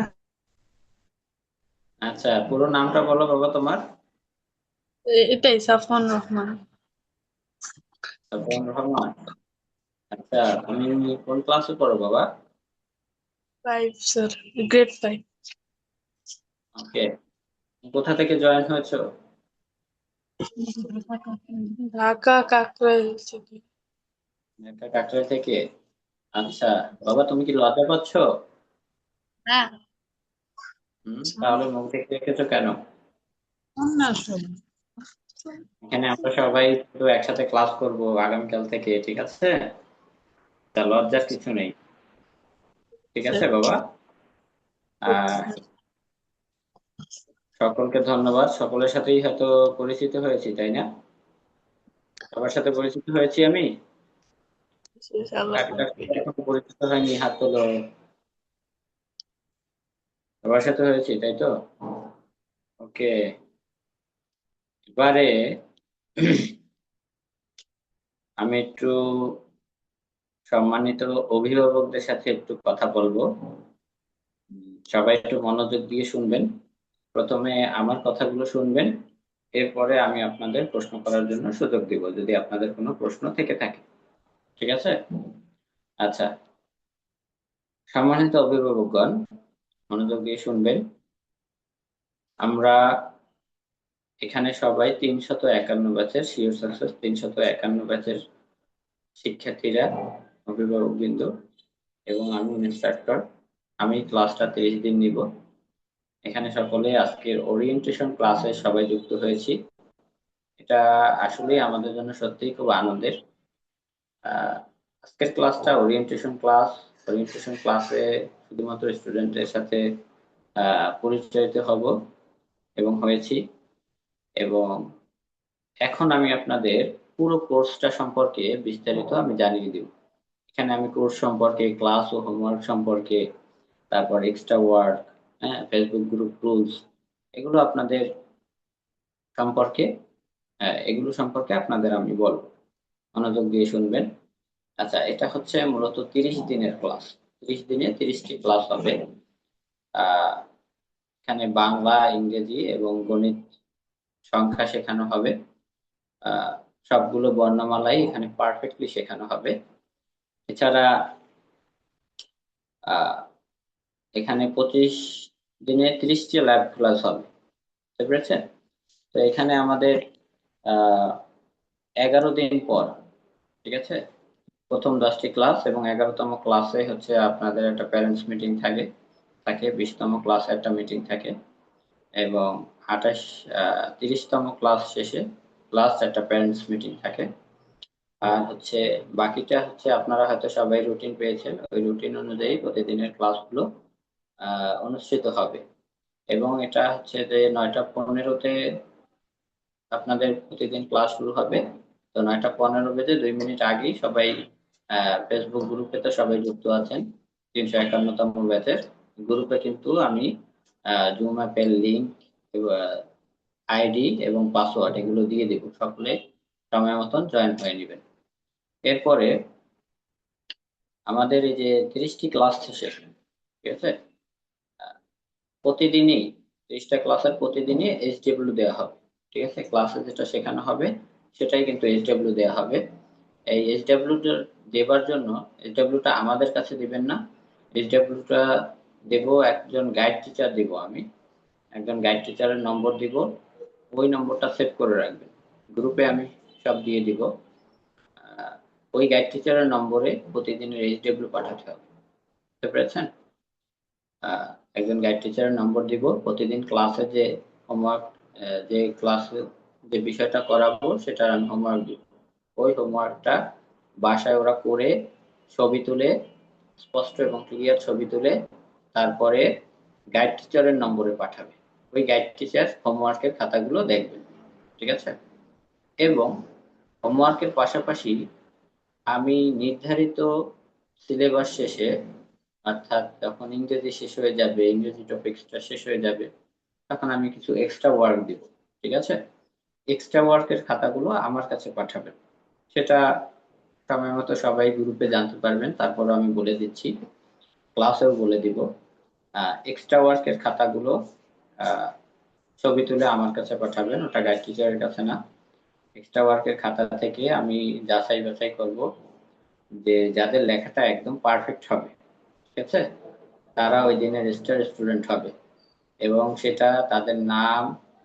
আচ্ছা, পুরো নামটা বলো বাবা তোমার। এটাই সাফওয়ান রহমান। সাফওয়ান রহমান। আচ্ছা, তুমি কোন ক্লাসে পড়ো বাবা? 5 স্যার, গ্রেড 5। ওকে, কোথা থেকে জয়েন হয়েছো? ঢাকা কাকরাইল থেকে। ঢাকা কাকরাই থেকে? আচ্ছা বাবা, তুমি কি লজ্জা পাচ্ছ? হ্যাঁ, তাহলে মুখ দেখতে রেখেছো কেন? না সব এখানে আমরা সবাই তো একসাথে ক্লাস করব আগামীকাল থেকে, ঠিক আছে? তা লজ্জার কিছু নেই, ঠিক আছে বাবা? আহ সকলকে ধন্যবাদ, সকলের সাথেই হয়তো পরিচিত হয়েছি, তাই না? সবার সাথে পরিচিত হয়েছি আমি। আল্লাহ কার কার সাথে এখনো পরিচিত হয়নি হাত তোলো। সবার সাথে হয়েছি, তাই তো? ওকে, এবারে আমি একটু সম্মানিত অভিভাবকদের সাথে একটু কথা বলবো। সবাই একটু মনোযোগ দিয়ে শুনবেন। প্রথমে আমার কথাগুলো শুনবেন, এরপরে আমি আপনাদের প্রশ্ন করার জন্য সুযোগ দিব যদি আপনাদের কোনো প্রশ্ন থেকে থাকে, ঠিক আছে? আচ্ছা, সম্মানিত অভিভাবকগণ, মনোযোগ দিয়ে শুনবেন। আমরা এখানে সবাই 351 ব্যাচের শিওর সাকসেস 351 ব্যাচের শিক্ষার্থীরা, অভিভাবকবৃন্দ এবং আমি ইনস্ট্রাক্টর। আমি ক্লাসটা 30 দিন নিব। এখানে সকলে আজকের ওরিয়েন্টেশন ক্লাসে সবাই যুক্ত হয়েছি। এটা আসলে আমাদের জন্য সত্যিই খুব আনন্দের। আজকের ক্লাসটা ওরিয়েন্টেশন ক্লাস। ওরিয়েন্টেশন ক্লাসে শুধুমাত্র স্টুডেন্টের সাথে পরিচিত হব এবং হয়েছি। এবং এখন আমি আপনাদের পুরো কোর্সটা সম্পর্কে বিস্তারিত আমি জানিয়ে দিব। এখানে আমি কোর্স সম্পর্কে, ক্লাস ও হোমওয়ার্ক সম্পর্কে, তারপর এক্সট্রা ওয়ার্ক, হ্যাঁ, ফেসবুক গ্রুপ রুলস, এগুলো আপনাদের সম্পর্কে এগুলো সম্পর্কে আপনাদের আমি বলবো। মনোযোগ দিয়ে শুনবেন। আচ্ছা, এটা হচ্ছে মূলত 30 দিনের ক্লাস। 30 দিনে 30টি ক্লাস হবে। আহ, এখানে বাংলা, ইংরেজি এবং গণিত, সংখ্যা শেখানো হবে। আহ, সবগুলো বর্ণমালাই এখানে পারফেক্টলি শেখানো হবে। এছাড়া আহ, এখানে 25 দিনে 30টি ল্যাব ক্লাস হবে, বুঝতে পেরেছেন? তো এখানে আমাদের 11 দিন পর, ঠিক আছে, প্রথম 10টি ক্লাস এবং 11তম ক্লাসে হচ্ছে আপনাদের একটা প্যারেন্টস মিটিং থাকে থাকে 20তম ক্লাসে একটা মিটিং থাকে এবং 30তম ক্লাস শেষে লাস্ট একটা প্যারেন্টস মিটিং থাকে। আর হচ্ছে বাকিটা হচ্ছে আপনারা হয়তো সবাই রুটিন পেয়েছেন, ওই রুটিন অনুযায়ী প্রতিদিনের ক্লাসগুলো অনুষ্ঠিত হবে। এবং এটা হচ্ছে যে 9:15-তে আপনাদের প্রতিদিন ক্লাস শুরু হবে। তো 9:15 বেজে 2 মিনিট আগেই সবাই ফেসবুক গ্রুপে তো সবাই যুক্ত আছেন। 351তম ব্যাচের গ্রুপে কিন্তু আমি জুম অ্যাপের লিংক, আইডি এবং পাসওয়ার্ড এগুলো দিয়ে দেব। সকলে সময় মতন জয়েন হয়ে নেবেন। এরপরে আমাদের এই যে 30টি ক্লাস শেষে, ঠিক আছে, প্রতিদিনই 30টা ক্লাসের প্রতিদিনই এইচডব্লিউ দেওয়া হবে। ঠিক আছে, ক্লাসে যেটা শেখানো হবে সেটাই কিন্তু এইচডব্লিউ দেওয়া হবে। এই এইচডব্লিউ দেবার জন্য এইচডব্লিউটা আমাদের কাছে দিবেন না, এইচডব্লিউটা দেব একজন গাইড টিচার দিব। আমি একজন গাইড টিচারের নম্বর দিব, ওই নম্বরটা সেভ করে রাখবেন। গ্রুপে আমি সব দিয়ে দিব। ওই গাইড টিচারের নম্বরে প্রতিদিনের এইচডব্লিউ পাঠাতে হবে, বুঝতে পেরেছেন? একজন গাইড টিচারের নম্বর দিব, প্রতিদিন ক্লাসে যে হোমওয়ার্ক, যে ক্লাসে যে বিষয়টা করাবো সেটার আমি হোমওয়ার্ক দিব। ওই হোমওয়ার্কটা বাসায় ওরা করে ছবি তুলে, স্পষ্ট এবং ক্লিয়ার ছবি তুলে তারপরে গাইড টিচারের নম্বরে পাঠাবে। ওই গাইড টিচার হোমওয়ার্কের খাতাগুলো দেখবেন, ঠিক আছে? এবং হোমওয়ার্কের পাশাপাশি আমি নির্ধারিত সিলেবাস শেষে, অর্থাৎ যখন ইংরেজি শেষ হয়ে যাবে, ইংরেজি টপিকসটা শেষ হয়ে যাবে, তখন আমি কিছু এক্সট্রা ওয়ার্ক দিব, ঠিক আছে? এক্সট্রা ওয়ার্কের খাতাগুলো আমার কাছে পাঠাবেন। সেটা সময় মতো সবাই গ্রুপে জানতে পারবেন, তারপর আমি বলে দিচ্ছি, ক্লাসেও বলে দিব। এক্সট্রা ওয়ার্কের খাতাগুলো ছবি তুলে আমার কাছে পাঠাবেন, ওটা গাইড টিচারের কাছে না। এক্সট্রা ওয়ার্কের খাতা থেকে আমি যাচাই বাছাই করব যে যাদের লেখাটা একদম পারফেক্ট হবে, ঠিক আছে, তারা ওই দিনের স্টার স্টুডেন্ট হবে। এবং সেটা তাদের নাম,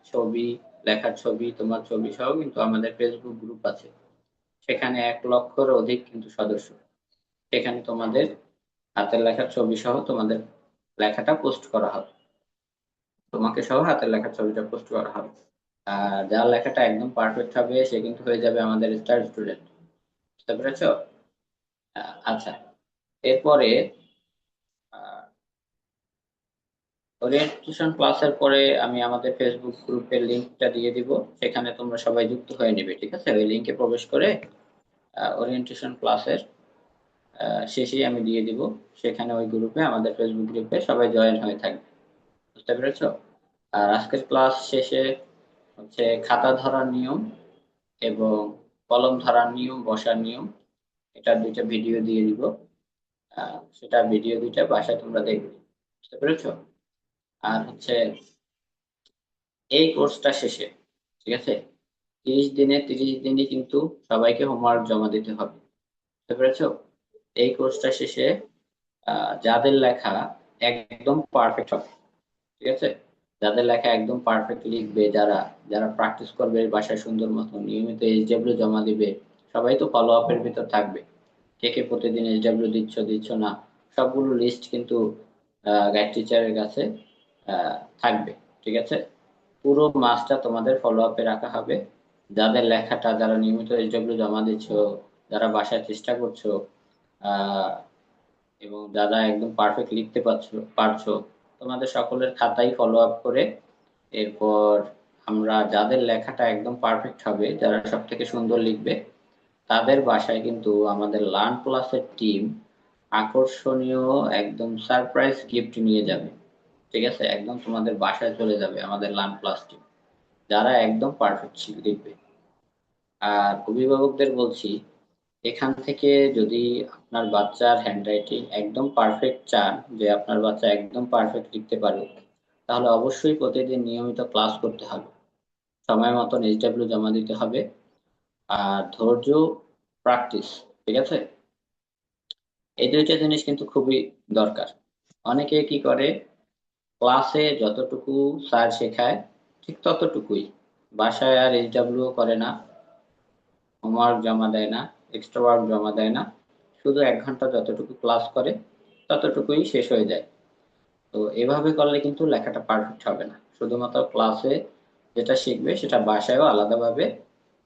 ছবি, লেখার ছবি, তোমার ছবি সহ কিন্তু আমাদের ফেসবুক গ্রুপ আছে, সেখানে 1 লক্ষের অধিক কিন্তু সদস্য। সেখানে তোমাদের হাতের লেখার ছবি সহ তোমাদের লেখাটা পোস্ট করা হবে, তোমাকে সহ হাতের লেখার ছবিটা পোস্ট করা হবে। আর যার লেখাটা একদম পারফেক্ট হবে সে কিন্তু হয়ে যাবে আমাদের স্টার স্টুডেন্ট, বুঝতে পেরেছো? আচ্ছা, এরপরে ওরিয়েন্টেশন ক্লাসের পরে আমি আমাদের ফেসবুক গ্রুপের লিংকটা দিয়ে দিব, সেখানে তোমরা সবাই যুক্ত হয়ে নেবে, ঠিক আছে? ওই লিংকে প্রবেশ করে ওরিয়েন্টেশন ক্লাসের শেষেই আমি দিয়ে দিব, সেখানে ওই গ্রুপে, আমাদের ফেসবুক গ্রুপে সবাই জয়েন হয়ে থাকবে, বুঝতে পেরেছো? আর আজকের ক্লাস শেষে হচ্ছে খাতা ধরার নিয়ম এবং কলম ধরার নিয়ম, বসার নিয়ম, এটা 2টা ভিডিও দিয়ে দিব। সেটা ভিডিও 2টা বাসায় তোমরা দেখবে, বুঝতে পেরেছো? আর হচ্ছে এই কোর্সটা শেষে, ঠিক আছে, 30 দিনে 30 দিনই কিন্তু সবাইকে হোমওয়ার্ক জমা দিতে হবে, বুঝতে পেরেছো? এই কোর্সটা শেষে যাদের লেখা একদম পারফেক্ট হবে, ঠিক আছে, যাদের লেখা একদম পারফেক্ট লিখবে, যারা যারা প্র্যাকটিস করবে বাসায় সুন্দর মতো, নিয়মিত এইচডব্লিউ জমা দিবে, সবাই তো ফলো আপের ভিতর থাকবে। কে কে প্রতিদিন এইচডব্লিউ দিচ্ছ না, সবগুলো লিস্ট কিন্তু গাইড টিচারের কাছে থাকবে, ঠিক আছে? পুরো মাসটা তোমাদের ফলো আপে রাখা হবে। যাদের লেখাটা, যারা নিয়মিত এইচডব্লিউ জমা দিচ্ছ, যারা বাসায় চেষ্টা করছো, আহ, এবং যারা একদম পারফেক্ট লিখতে পারছো, তোমাদের সকলের খাতাই ফলো আপ করে এরপর আমরা যাদের লেখাটা একদম পারফেক্ট হবে, যারা সব থেকে সুন্দর লিখবে, তাদের বাসায় কিন্তু আমাদের লার্ন প্লাসের টিম আকর্ষণীয় একদম সারপ্রাইজ গিফট নিয়ে যাবে। ঠিক আছে, একদম তোমাদের বাসায় চলে যাবে আমাদের লার্ন প্লাস টিম, যারা একদম পারফেক্ট লিখবে। আর অভিভাবকদের বলছি, এখান থেকে যদি আপনার বাচ্চার হ্যান্ডরাইটিং একদম পারফেক্ট চান, যে আপনার বাচ্চা একদম পারফেক্ট লিখতে পারে, তাহলে অবশ্যই প্রতিদিন নিয়মিত ক্লাস করতে হবে, সময় মতন এইচডব্লিউ জমা দিতে হবে, আর ধৈর্য, প্র্যাকটিস। ঠিক আছে, এই দুইটা জিনিস কিন্তু খুবই দরকার। অনেকে কি করে, ক্লাসে যতটুকু স্যার শেখায় ঠিক ততটুকুই, বাসায় আর এইচডব্লিউ করে না, হোমওয়ার্ক জমা দেয় না, এক্সট্রা ওয়ার্ক জমা দেয় না, শুধু 1 ঘন্টা যতটুকু ক্লাস করে ততটুকুই শেষ হয়ে যায়। তো এভাবে করলে কিন্তু লেখাটা পারফেক্ট হবে না। শুধুমাত্র ক্লাসে যেটা শিখবে সেটা বাসায়ও আলাদাভাবে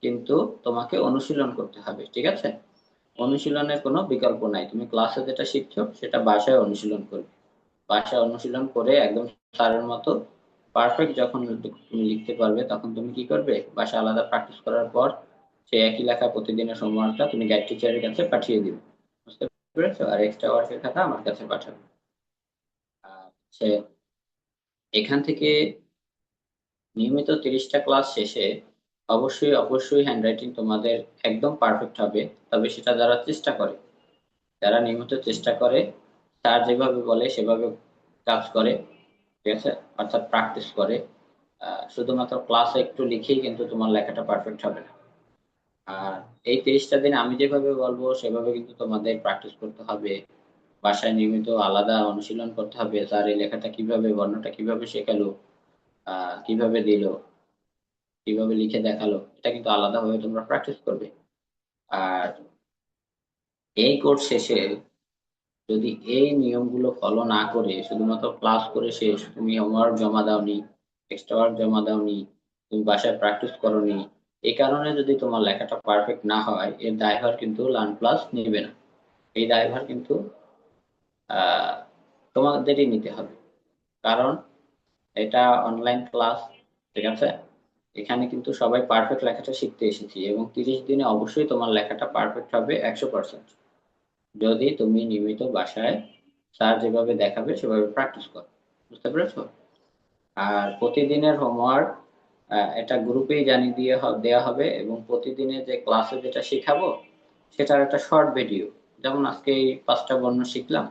কিন্তু তোমাকে অনুশীলন করতে হবে। ঠিক আছে, অনুশীলনের কোনো বিকল্প নাই, তুমি ক্লাসে যেটা শিখছো সেটা বাসায় অনুশীলন করবে। বাসায় অনুশীলন করে একদম স্যারের মতো পারফেক্ট যখন তুমি লিখতে পারবে, তখন তুমি কি করবে, বাসায় আলাদা প্র্যাকটিস করার পর সেই একই লেখা প্রতিদিনের হোমওয়ার্কটা তুমি গাইড টিচারের কাছে পাঠিয়ে দিবে। বুঝতে পেরেছো? আর এক্সট্রা ওয়ার্কের খাতা আমার কাছে পাঠাবে। আর হচ্ছে, এখান থেকে নিয়মিত 30টা ক্লাস শেষে অবশ্যই অবশ্যই হ্যান্ডরাইটিং তোমাদের একদম পারফেক্ট হবে। তবে সেটা যারা চেষ্টা করে, যারা নিয়মিত চেষ্টা করে, স্যার যেভাবে বলে সেভাবে কাজ করে, ঠিক আছে, অর্থাৎ প্র্যাকটিস করে, শুধুমাত্র ক্লাসে একটু লিখেই কিন্তু তোমার লেখাটা পারফেক্ট হবে না। আর এই 30টা দিন আমি যেভাবে বলবো সেভাবে কিন্তু তোমাদের প্র্যাকটিস করতে হবে, বাসায় নিয়মিত আলাদা অনুশীলন করতে হবে। স্যার এই লেখাটা কিভাবে, বর্ণটা কিভাবে শেখালো, কিভাবে দিল, কিভাবে লিখে দেখালো, এটা কিন্তু আলাদাভাবে তোমরা প্র্যাকটিস করবে। আর এই কোর্স শেষে যদি এই নিয়মগুলো ফলো না করে শুধুমাত্র ক্লাস করে শেষ, তুমি হোমওয়ার্ক জমা দাওনি, এক্সট্রা ওয়ার্ক জমা দাওনি, তুমি বাসায় প্র্যাকটিস করোনি, এই কারণে যদি তোমার লেখাটা পারফেক্ট না হয়, এর দায়ভার কিন্তু লার্ন প্লাস নেবে না। এই দায়ভার কিন্তু আহ তোমাদেরই নিতে হবে, কারণ এটা অনলাইন ক্লাস। ঠিক আছে, এখানে কিন্তু সবাই পারফেক্ট লেখাটা শিখতে এসেছি, এবং 30 দিনে অবশ্যই তোমার লেখাটা পারফেক্ট হবে 100%, যদি তুমি নিয়মিত বাসায় স্যার যেভাবে দেখাবে সেভাবে প্র্যাকটিস করো। বুঝতে পেরেছো? আর প্রতিদিনের হোমওয়ার্ক এটা গ্রুপেই জানিয়ে দেওয়া হবে, এবং প্রতিদিনের যে ক্লাসে যেটা শেখাবো সেটার একটা শর্ট ভিডিও, যেমন আজকে এই 5টা বর্ণ শিখলাম,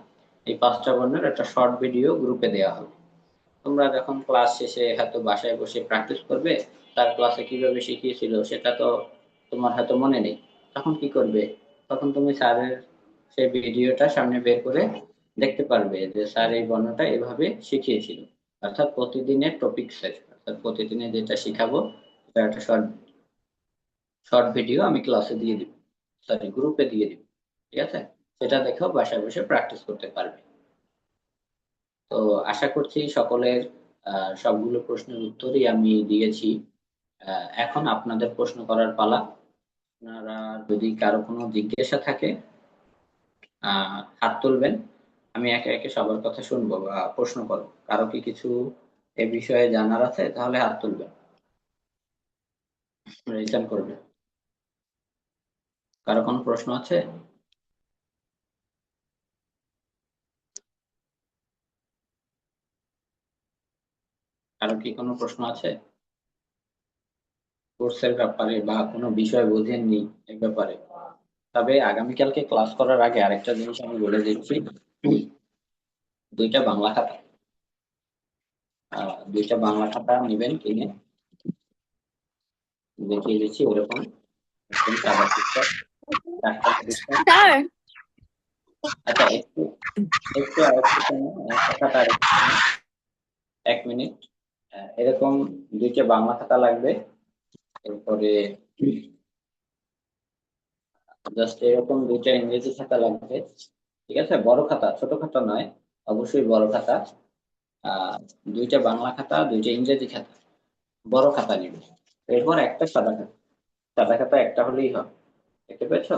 এই 5টা বর্ণের একটা শর্ট ভিডিও গ্রুপে দেওয়া হবে। তোমরা যখন ক্লাস শেষে হয়তো বাসায় বসে প্র্যাকটিস করবে, তার ক্লাসে কিভাবে শিখিয়েছিল সেটা তো তোমার হয়তো মনে নেই, তখন কি করবে, তখন তুমি স্যারের সেই ভিডিওটা সামনে বের করে দেখতে পারবে যে স্যার এই বর্ণটা এভাবে শিখিয়েছিল। অর্থাৎ প্রতিদিনের টপিক সেট, অর্থাৎ প্রতিদিনে যেটা শিখাবো সেটা একটা শর্ট শর্ট ভিডিও আমি ক্লাসে দিয়ে দিব, সরি গ্রুপে দিয়ে দিব। ঠিক আছে, সেটা দেখেও বাসায় বসে প্র্যাকটিস করতে পারবে। তো আশা করছি সকলের সবগুলো প্রশ্নের উত্তরই আমি দিয়েছি। এখন আপনাদের প্রশ্ন করার পালা। আপনারা যদি কারো কোনো জিজ্ঞাসা থাকে হাত তুলবেন, আমি একে একে সবার কথা শুনবো বা প্রশ্ন করবো। কারো কি কিছু এ বিষয়ে জানার আছে তাহলে হাত তুলবেন, রিটার্ন করবেন। কারো কোনো প্রশ্ন আছে? কারো কি কোনো প্রশ্ন আছে কোর্সের ব্যাপারে বা কোনো বিষয় বোঝেননি এ ব্যাপারে? তবে আগামীকালকে ক্লাস করার আগে আরেকটা জিনিস আমি বলে দিচ্ছি, 2টা বাংলা খাতা, 2টা বাংলা খাতা নেবেন কিনে, দেখিয়ে দিচ্ছি এরকম একদম সাদা পৃষ্ঠা, 4টা পৃষ্ঠা। স্যার আচ্ছা, একটু একটু আরেকটু কথাটা আরেকটু শোনো। 1 মিনিট। এরকম 2টা বাংলা খাতা লাগবে, এরপরে জাস্ট এরকম 2টা ইংরেজি খাতা লাগবে। ঠিক আছে, বড় খাতা, ছোট খাতা নয়, অবশ্যই বড় খাতা। 2টা বাংলা খাতা, 2টা ইংরেজি খাতা, বড় খাতা নিবে। এরপর একটা সাদা খাতা, সাদা খাতা একটা হলেই হবে। দেখতে পেয়েছো?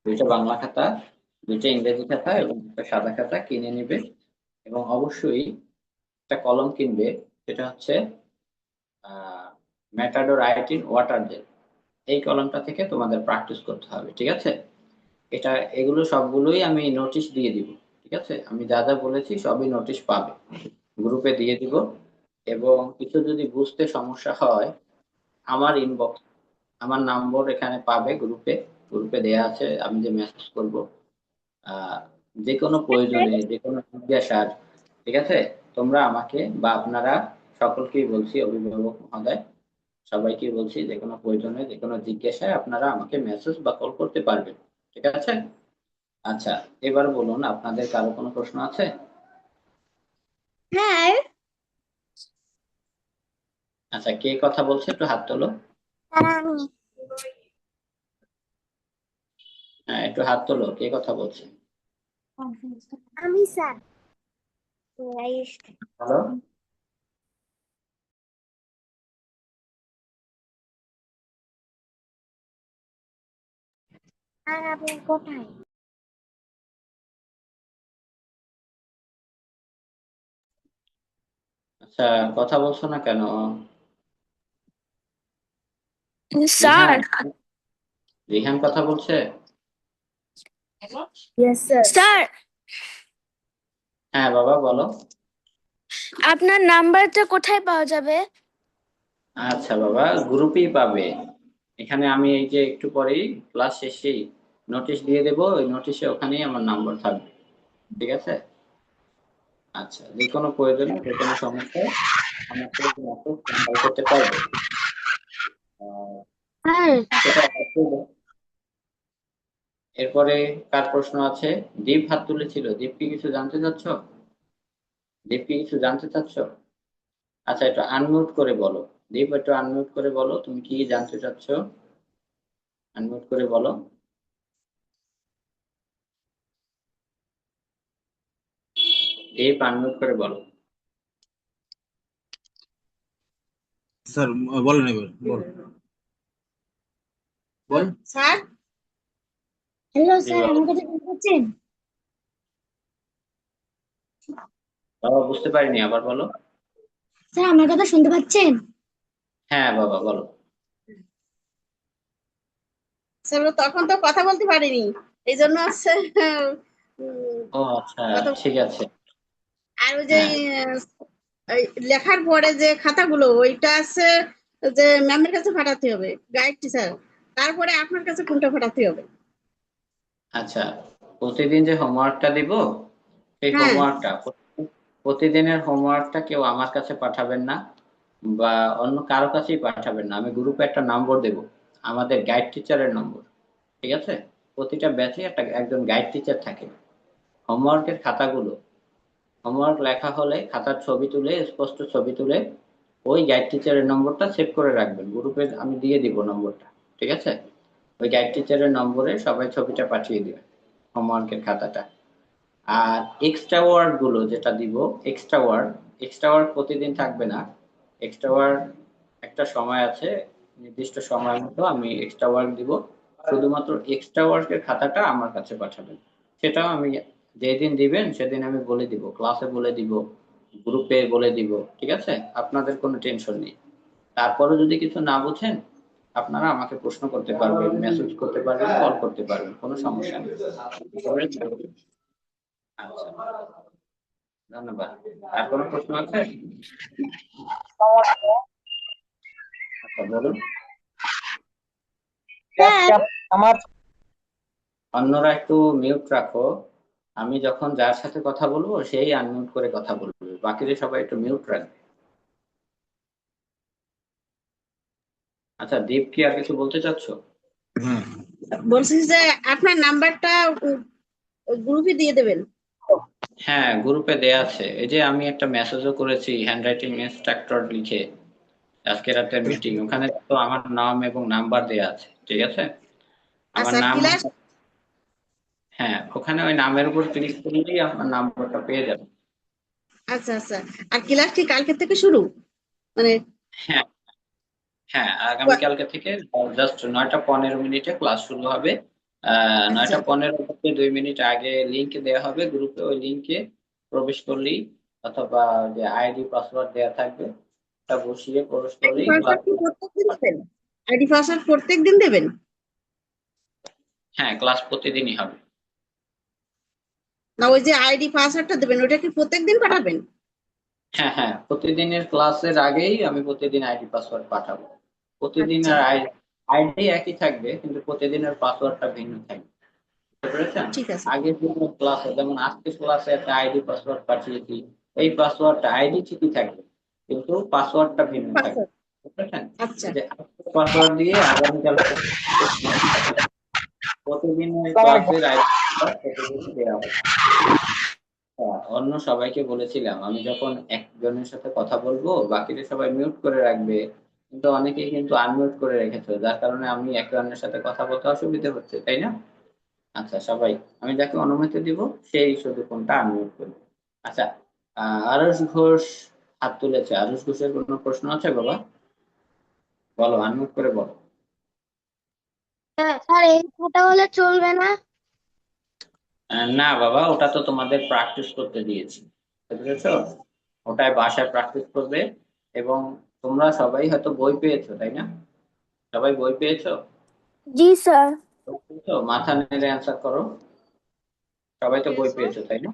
2টা বাংলা খাতা, 2টা ইংরেজি খাতা এবং একটা সাদা খাতা কিনে নিবে, এবং অবশ্যই একটা কলম কিনবে, সেটা হচ্ছে মেটাডোর আইটিন ওয়াটার জেল, এই কলমটা থেকে তোমাদের প্র্যাকটিস করতে হবে, ঠিক আছে? এগুলো সবগুলোই আমি নোটিশ দিয়ে দিব, ঠিক আছে? আমি যা যা বলেছি সবই নোটিশ পাবে, গ্রুপে দিয়ে দিব। এবং কিছু যদি বুঝতে সমস্যা হয়, আমার ইনবক্স, আমার নম্বর এখানে পাবে, গ্রুপে দেয়া আছে, আমি যে মেসেজ করব যে কোনো প্রয়োজনে, যে কোনো জিজ্ঞাসার, ঠিক আছে? তোমরা আমাকে বা আপনারা সকলকেই বলছি, অভিভাবক মহোদয় সবাইকে বলছি, যে কোনো প্রয়োজনে, যে কোনো জিজ্ঞাসায় আপনারা আমাকে মেসেজ বা কল করতে পারবেন, ঠিক আছে? আচ্ছা, এবার বলুন, আপনাদের কারো কোনো প্রশ্ন আছে? হ্যাঁ, আচ্ছা, কে কথা বলছে একটু হাত তোলো। আমি হ্যাঁ, একটু হাত তোলো, কে কথা বলছে? আমি স্যার। হ্যালো, আর আপনি কোথায়? আচ্ছা, কথা বলছো না কেন? স্যার। রিহান, রিহান কথা বলছে? স্যার, হ্যাঁ বাবা, বলো। আপনার নাম্বারটা কোথায় পাওয়া যাবে? আচ্ছা বাবা, গ্রুপেই পাবে। এখানে আমি এই যে একটু পরেই ক্লাস শেষেই নোটিশ দিয়ে দেবো, ওই নোটিশে ওখানেই আমার নাম্বার থাকবে, ঠিক আছে? আচ্ছা, যে কোনো প্রয়োজনে, যে কোনো সমস্যায় আমাকে মেসেজ কল করতে পারবে। আহ, হ্যাঁ, সেটা এরপরে কার প্রশ্ন আছে? দীপ হাত তুলেছিল, দীপ কি কিছু জানতে চাচ্ছ? দীপ কি কিছু জানতে চাচ্ছ? আচ্ছা, একটু আনমিউট করে বলো। দীপ, একটু আনমিউট করে বলো, তুমি কি জানতে চাচ্ছ? আনমিউট করে বলো। দীপ, আনমিউট করে বলো। স্যার বলেন এবার বল বল স্যার হ্যালো জি স্যার, বলো। আমার কথা শুনতে পাচ্ছেন? বাবা, বুঝতে পারিনি, আবার বলো। স্যার, আমার কথা শুনতে পাচ্ছেন? হ্যাঁ বাবা, বলো। স্যার তখন তো কথা বলতে পারিনি, এই জন্য হচ্ছে ও আচ্ছা, কথা। ঠিক আছে। আর ওই যে হ্যাঁ এই লেখার পরে যে খাতাগুলো ওইটা আছে, যে ম্যামের কাছে পাঠাতে হবে, গাইড টিচার, তারপরে আপনার কাছে কোনটা পাঠাতে হবে? আচ্ছা, প্রতিদিন যে হোমওয়ার্কটা দিব, সেই হ্যাঁ। হোমওয়ার্কটা, প্রতিদিনের হোমওয়ার্কটা কেউ আমার কাছে পাঠাবেন না বা অন্য কারো কাছেই পাঠাবেন না। আমি গ্রুপে একটা নম্বর দেব, আমাদের গাইড টিচারের নম্বর, ঠিক আছে? প্রতিটা ব্যাচে একজন গাইড টিচার থাকে। হোমওয়ার্কের খাতাগুলো, হোমওয়ার্ক লেখা হলে খাতার ছবি তুলে, স্পষ্ট ছবি তুলে ওই গাইড টিচারের নম্বরটা সেভ করে রাখবেন, গ্রুপে আমি দিয়ে দিব নম্বরটা, ঠিক আছে? ওই গাইড টিচারের নম্বরে সবাই ছবিটা পাঠিয়ে দিবেন, হোমওয়ার্কের খাতাটা। আর এক্সট্রা ওয়ার্ড গুলো যেটা দিব, এক্সট্রা ওয়ার্ড প্রতিদিন থাকবে না। এক্সট্রা ওয়ার্ড একটা সময় আছে, নির্দিষ্ট সময় মতো আমি এক্সট্রা ওয়ার্ক দিব। শুধুমাত্র এক্সট্রা ওয়ার্কের খাতাটা আমার কাছে পাঠাবেন। সেটাও আমি যেদিন দিবেন সেদিন আমি বলে দিব, ক্লাসে বলে দিব, গ্রুপে বলে দিব, ঠিক আছে? আপনাদের কোনো টেনশন নেই। তারপরে যদি কিছু না বুঝেন, আপনারা আমাকে প্রশ্ন করতে পারবেন, মেসেজ করতে পারবেন, কল করতে পারবেন, কোনো সমস্যা নেই। আচ্ছা, ধন্যবাদ। আর কোনো প্রশ্ন আছে? আচ্ছা, বলুন। স্যার, অন্যরা একটু মিউট রাখো। আমি যখন যার সাথে কথা বলবো সেই আনমিউট করে কথা বলবে, বাকিরা সবাই একটু মিউট রাখবে। আচ্ছা, দীপ কি আর কিছু বলতে চাচ্ছো? হ্যাঁ বলছি যে আপনার নাম্বারটা গ্রুপে দিয়ে দেবেন। হ্যাঁ, গ্রুপে দেয়া আছে, এই যে আমি একটা মেসেজও করেছি হ্যান্ডরাইটিং ইনস্ট্রাক্টর লিখে, আজকে রাতের মিটিং, ওখানে তো আমার নাম এবং নাম্বার দেয়া আছে, ঠিক আছে? আমার আচ্ছা, নাম, ক্লাস। হ্যাঁ, ওখানে ওই নামের উপর ক্লিক করলেই আপনার নাম্বারটা পেয়ে যাবেন। আচ্ছা আচ্ছা, আর ক্লাস কি কালকে থেকে শুরু, মানে? হ্যাঁ, হ্যাঁ, আগামীকালকে থেকে জাস্ট 9টা 15 মিনিটে ক্লাস শুরু হবে। আচ্ছা 9টা 15 থেকে 2 মিনিট আগে লিংক দেওয়া হবে গ্রুপে, ওই লিংকে প্রবেশ করলেই, অথবা যে আইডি পাসওয়ার্ড দেওয়া থাকবে, টা বসিয়ে আইডি পরস্পরই পাসওয়ার্ড কি প্রত্যেকদিন দেবেন? আইডি পাসওয়ার্ড প্রত্যেকদিন দেবেন? হ্যাঁ, ক্লাস প্রতিদিনই হবে। না, ওই যে আইডি পাসওয়ার্ডটা দেবেন ওটা কি প্রত্যেকদিন পাঠাবেন? হ্যাঁ হ্যাঁ, প্রতিদিনের ক্লাসের আগেই আমি প্রতিদিন আইডি পাসওয়ার্ড পাঠাবো। আচ্ছা, প্রতিদিনের আইডি একই থাকবে, কিন্তু প্রতিদিনের পাসওয়ার্ডটা ভিন্ন থাকবে। বুঝতে পেরেছেন? ঠিক আছে। আগের দিনের ক্লাসে, যেমন আজকে ক্লাসে একটা আইডি পাসওয়ার্ড পাঠিয়েছি, এই পাসওয়ার্ডটা আইডি ঠিকই থাকবে, কিন্তু পাসওয়ার্ডটা ভিন্ন থাকবে। পাসওয়ার্ড। বুঝতে পেরেছেন? আচ্ছা, যে পাসওয়ার্ড দিয়ে আগামীকাল প্রতিদিনের ক্লাসের আইডি প্রতিদিন দেওয়া হবে। অন্য সবাইকে বলেছিলাম আমি যখন একজনের সাথে কথা বলবো বাকিরা সবাই মিউট করে রাখবে, কিন্তু অনেকেই কিন্তু আনমিউট করে রেখেছে, যার কারণে আমি একজনের সাথে কথা বলতে অসুবিধা হচ্ছে, তাই না? আচ্ছা সবাই, আমি যাকে অনুমতি দিব সেই শুধু ফোনটা আনমিউট করবে। আচ্ছা, আরুষ ঘোষ হাত তুলেছে। আরুষ ঘোষের কোনো প্রশ্ন আছে বাবা? বলো, আনমিউট করে বলো। স্যার এই খাতা হলে চলবে না? না বাবা, ওটা তো তোমাদের প্র্যাকটিস করতে দিয়েছি, বুঝতে পেরেছো? ওটাই বাসায় প্র্যাকটিস করবে। এবং তোমরা সবাই হয়তো বই পেয়েছো, তাই না? সবাই বই পেয়েছো? জি স্যার। তো মাথা নেড়ে অ্যান্সার করো। সবাই তো বই পেয়েছো, তাই না?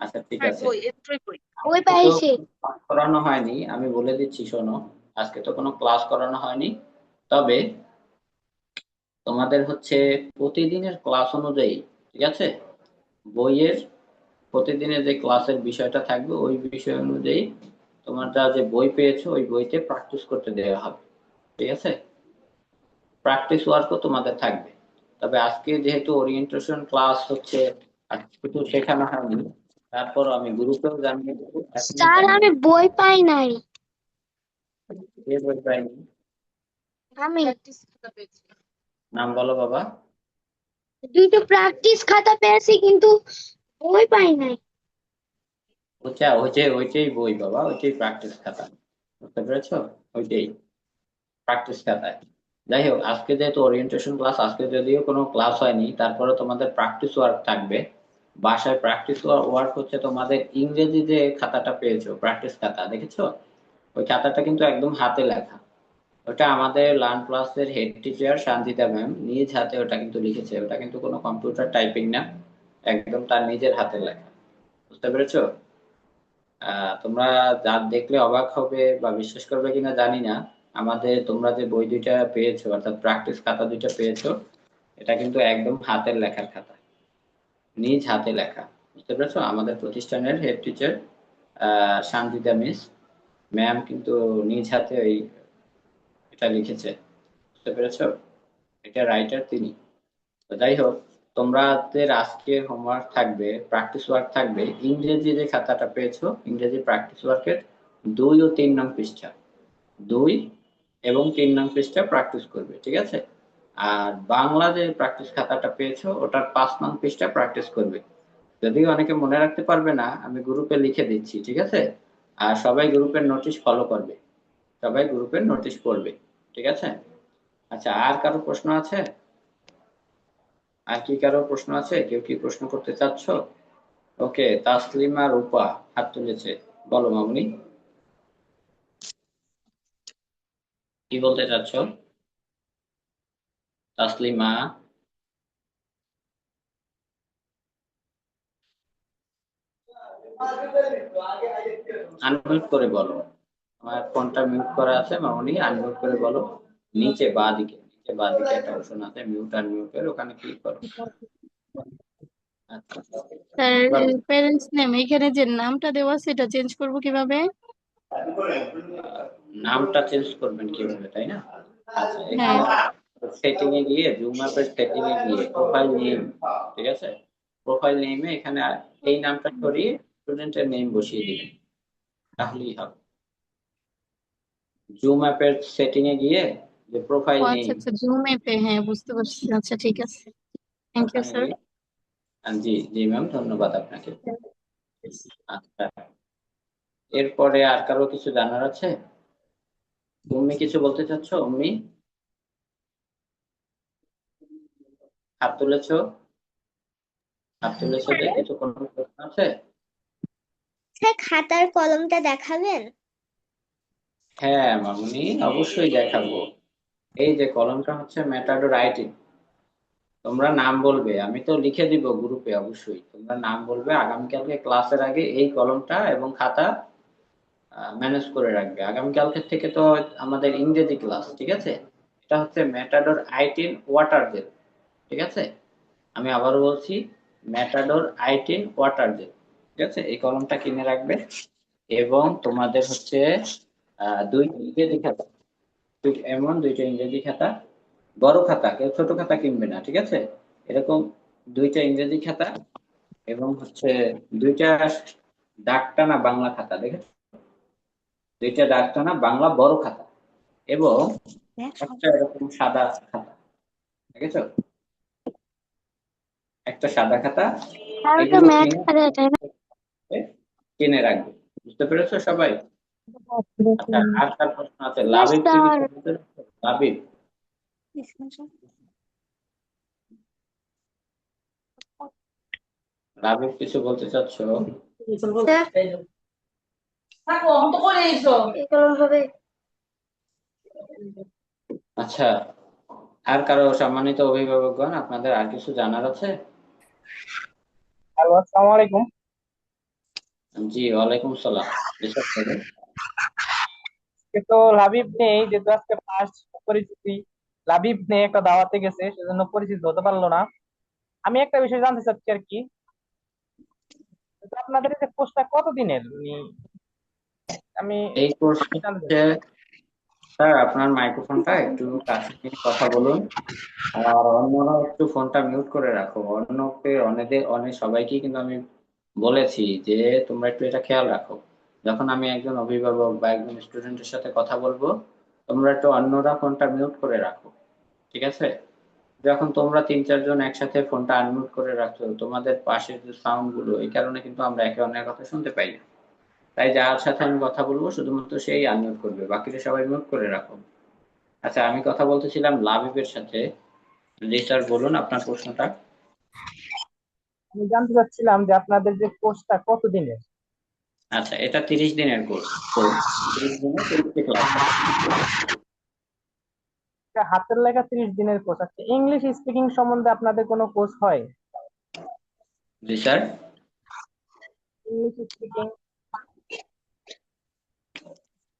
আচ্ছা ঠিক আছে। বই আজকে তো পাইছি। ক্লাস করানো হয়নি, আমি বলে দিচ্ছি শোনো। আজকে তো কোনো ক্লাস করানো হয়নি, তবে তোমাদের হচ্ছে প্রতিদিনের ক্লাস অনুযায়ী, ঠিক আছে, বইয়ের প্রতিদিনের যে ক্লাসের বিষয়টা থাকবে ওই বিষয় অনুযায়ী তোমার যা যে বই পেয়েছো ওই বইতে প্র্যাকটিস করতে দেওয়া হবে, ঠিক আছে? প্র্যাকটিস ওয়ার্কও তোমাদের থাকবে। তবে আজকে যেহেতু ওরিয়েন্টেশন ক্লাস হচ্ছে, আর কিছু শেখানো হয়নি, তারপর আমি গ্রুপেও জানিয়ে দেবো, এখনই স্যার জানিয়ে আমি দেবো। বই পাই নাই। কে বই পাইনি? আমি নাম বলো বাবা। দুইটা প্র্যাকটিস খাতা পেয়েছি কিন্তু বই পাই নাই। ওইটাই বই বাবা, ওইটাই প্র্যাকটিস খাতা। বুঝতে পেরেছো? ওইটাই প্র্যাকটিস খাতায়। যাই হোক, আজকে যেহেতু ওরিয়েন্টেশন ক্লাস, আজকে যদিও কোনো ক্লাস হয়নি, তারপরে তোমাদের প্র্যাকটিস ওয়ার্ক থাকবে। বাসায় প্র্যাকটিস ওয়ার্ক হচ্ছে তোমাদের ইংরেজি যে খাতাটা পেয়েছো, প্র্যাকটিস খাতা দেখেছো? ওই খাতাটা কিন্তু একদম হাতে লেখা। ওটা আমাদের লার্ন প্লাসের হেড টিচার শান্তিতা ম্যাম নিজ হাতে ওটা কিন্তু লিখেছে। ওটা কিন্তু কোনো কম্পিউটার টাইপিং না, একদম তার নিজের হাতের লেখা। বুঝতে পেরেছো? তোমরা যা দেখলে অবাক হবে বা বিশ্বাস করবে কিনা জানি না, আমাদের তোমরা যে বই দুইটা পেয়েছো অর্থাৎ প্র্যাকটিস খাতা দুইটা পেয়েছো, এটা কিন্তু একদম হাতের লেখার খাতা, নিজ হাতে লেখা। বুঝতে পেরেছো? আমাদের প্রতিষ্ঠানের হেড টিচার শান্তিদা মিস ম্যাম কিন্তু নিজ হাতে ওই এটা লিখেছে। বুঝতে পেরেছো? এটা রাইটার তিনি। তো যাই হোক, তোমাদের আজকে হোমওয়ার্ক থাকবে, প্র্যাকটিস ওয়ার্ক থাকবে, ইংরেজি যে খাতাটা পেয়েছো ইংরেজি প্র্যাকটিস ওয়ার্কের 2 ও 3 নং পৃষ্ঠা, 2 এবং 3 নং পৃষ্ঠা প্র্যাকটিস করবে, ঠিক আছে? আর বাংলা যে প্র্যাকটিস খাতাটা পেয়েছো ওটার 5 নং পৃষ্ঠা প্র্যাকটিস করবে। যদিও অনেকে মনে রাখতে পারবে না, আমি গ্রুপে লিখে দিচ্ছি, ঠিক আছে? আর সবাই গ্রুপের নোটিশ ফলো করবে, সবাই গ্রুপের নোটিশ পড়বে, ঠিক আছে? আচ্ছা, আর কারো প্রশ্ন আছে? আর কি কারো প্রশ্ন আছে? কেউ কি প্রশ্ন করতে চাচ্ছ? ওকে, তাসলিমা রূপা হাত তুলেছে। বলো মামুনি, কি বলতে চাচ্ছ? তাসলিমা, আনমিউট করে বলো। আমার ফোনটা মিউট করা আছে মামুনি, আনমিউট করে বলো। নিচে বাঁ দিকে একটা অপশন আছে মিউট আনমিউটের, ওখানে ক্লিক করো। আচ্ছা, স্যার এবার প্যারেন্টস নেম এখানে যে নামটা দেওয়া আছে এটা চেঞ্জ করব কিভাবে? নামটা চেঞ্জ করবেন কিভাবে, তাই না? আচ্ছা, হ্যাঁ। এখানে সেটিং এ গিয়ে, জুম অ্যাপের সেটিং এ গিয়ে প্রোফাইল নেম, ঠিক আছে, প্রোফাইল নেমে এখানে এই নামটা সরিয়ে স্টুডেন্টের নেম বসিয়ে দিবেন, তাহলেই হবে। জুম অ্যাপের সেটিং এ গিয়ে যে প্রোফাইল ও নেম, আচ্ছা আচ্ছা, জুম অ্যাপে, হ্যাঁ বুঝতে পারছি। আচ্ছা ঠিক আছে, থ্যাংক ইউ ওখানে স্যার। গিয়ে, জি জি ম্যাম, ধন্যবাদ আপনাকে। আচ্ছা, এরপরে আর কারো কিছু জানার আছে? উম্মি কিছু বলতে চাচ্ছ? উম্মি হাত তুলেছো, হাত তুলেছো যে কিছু কোনো প্রশ্ন আছে? স্যার খাতার কলমটা দেখাবেন? হ্যাঁ মামুনি, অবশ্যই দেখাবো। এই যে কলমটা হচ্ছে মেটাডোর আইটি। তোমরা নাম বলবে, আমি তো লিখে দিব গ্রুপে, অবশ্যই তোমরা নাম বলবে। আগামীকালকে ক্লাসের আগে এই কলমটা এবং খাতা ম্যানেজ করে রাখবে। আগামীকালকে থেকে তো আমাদের ইংরেজি ক্লাস, ঠিক আছে? এটা হচ্ছে ম্যাটাডোর আইটিন ওয়াটার জেল, ঠিক আছে? আমি আবারও বলছি, ম্যাটাডোর আইটিন ওয়াটার জেল, ঠিক আছে? এই কলমটা কিনে রাখবে। এবং তোমাদের হচ্ছে দুইটা ইংরেজি খাতা, এমন দুইটা ইংরেজি খাতা, বড় খাতা, কেউ ছোট খাতা কিনবে না, ঠিক আছে? এরকম দুইটা ইংরেজি খাতা এবং হচ্ছে দুইটা দাগ টানা বাংলা খাতা, দেখেছো? দুইটা দাগ টানা বাংলা বড় খাতা এবং একটা এরকম সাদা খাতা, দেখেছো? একটা সাদা খাতা। আর ওটা এগুলো ম্যাথ কিনে খাতা, তাই না? কিনে রাখবে। বুঝতে পেরেছো সবাই? আচ্ছা, আর তার প্রশ্ন আছে, Yes, লাবিব কি sir. কিছু বলতে চাচ্ছো? লাবিব, লাবিব কিছু বলতে চাচ্ছো? স্যার, এই কলম হবে। আচ্ছা, আর কারো সম্মানিত অভিভাবকগণ, আপনাদের আর কিছু জানার আছে? হ্যালো, আসসালামু আলাইকুম। জি, ওয়ালাইকুম সালাম। এসব করুন। তো লাবিব নেই, যেহেতু আজকে ফার্স্ট পরিচিতি, লাবিব নেই, একটা দাওয়াতে গেছে, সেজন্য পরিচিত হতে পারলো না। আমি একটা বিষয় জানতে চাচ্ছি আর কি, তো আপনাদের এই যে কোর্সটা কত দিনের আমি এই কোর্স জানতে হচ্ছে, চাচ্ছি। স্যার আপনার মাইক্রোফোনটা একটু কাছে নিয়ে কথা বলুন। আর অন্যরা একটু ফোনটা মিউট করে রাখো। অনেক সবাইকে কিন্তু আমি বলেছি যে তোমরা একটু এটা খেয়াল রাখো। যখন আমি একজন অভিভাবক বা একজন স্টুডেন্টের সাথে কথা বলবো, তোমরা একটু অন্যরা ফোনটা মিউট করে রাখো, ঠিক আছে? যখন তোমরা 3-4 জন একসাথে ফোনটা আনমিউট করে রাখছো, তোমাদের পাশের যে সাউন্ড গুলো, এই কারণে কিন্তু আমরা একে অন্যের কথা শুনতে পাই না। তাই যার সাথে আমি কথা বলবো শুধুমাত্র সেই আনমিউট করবে, বাকিরা সবাই মিউট করে রাখো। আচ্ছা, আমি কথা বলতেছিলাম লাবিবের সাথে। জি স্যার, বলুন আপনার প্রশ্নটা। আমি জানতে চাচ্ছিলাম যে আপনাদের যে কোর্সটা কত দিনের। আচ্ছা, এটা 30 দিনের কোর্স। তো 30 দিনে 30টি ক্লাস হবে। এটা হাতের লেখা 30 দিনের কোর্স। আচ্ছা, ইংলিশ স্পিকিং সম্বন্ধে আপনাদের কোনো কোর্স হয়? জি স্যার। English speaking.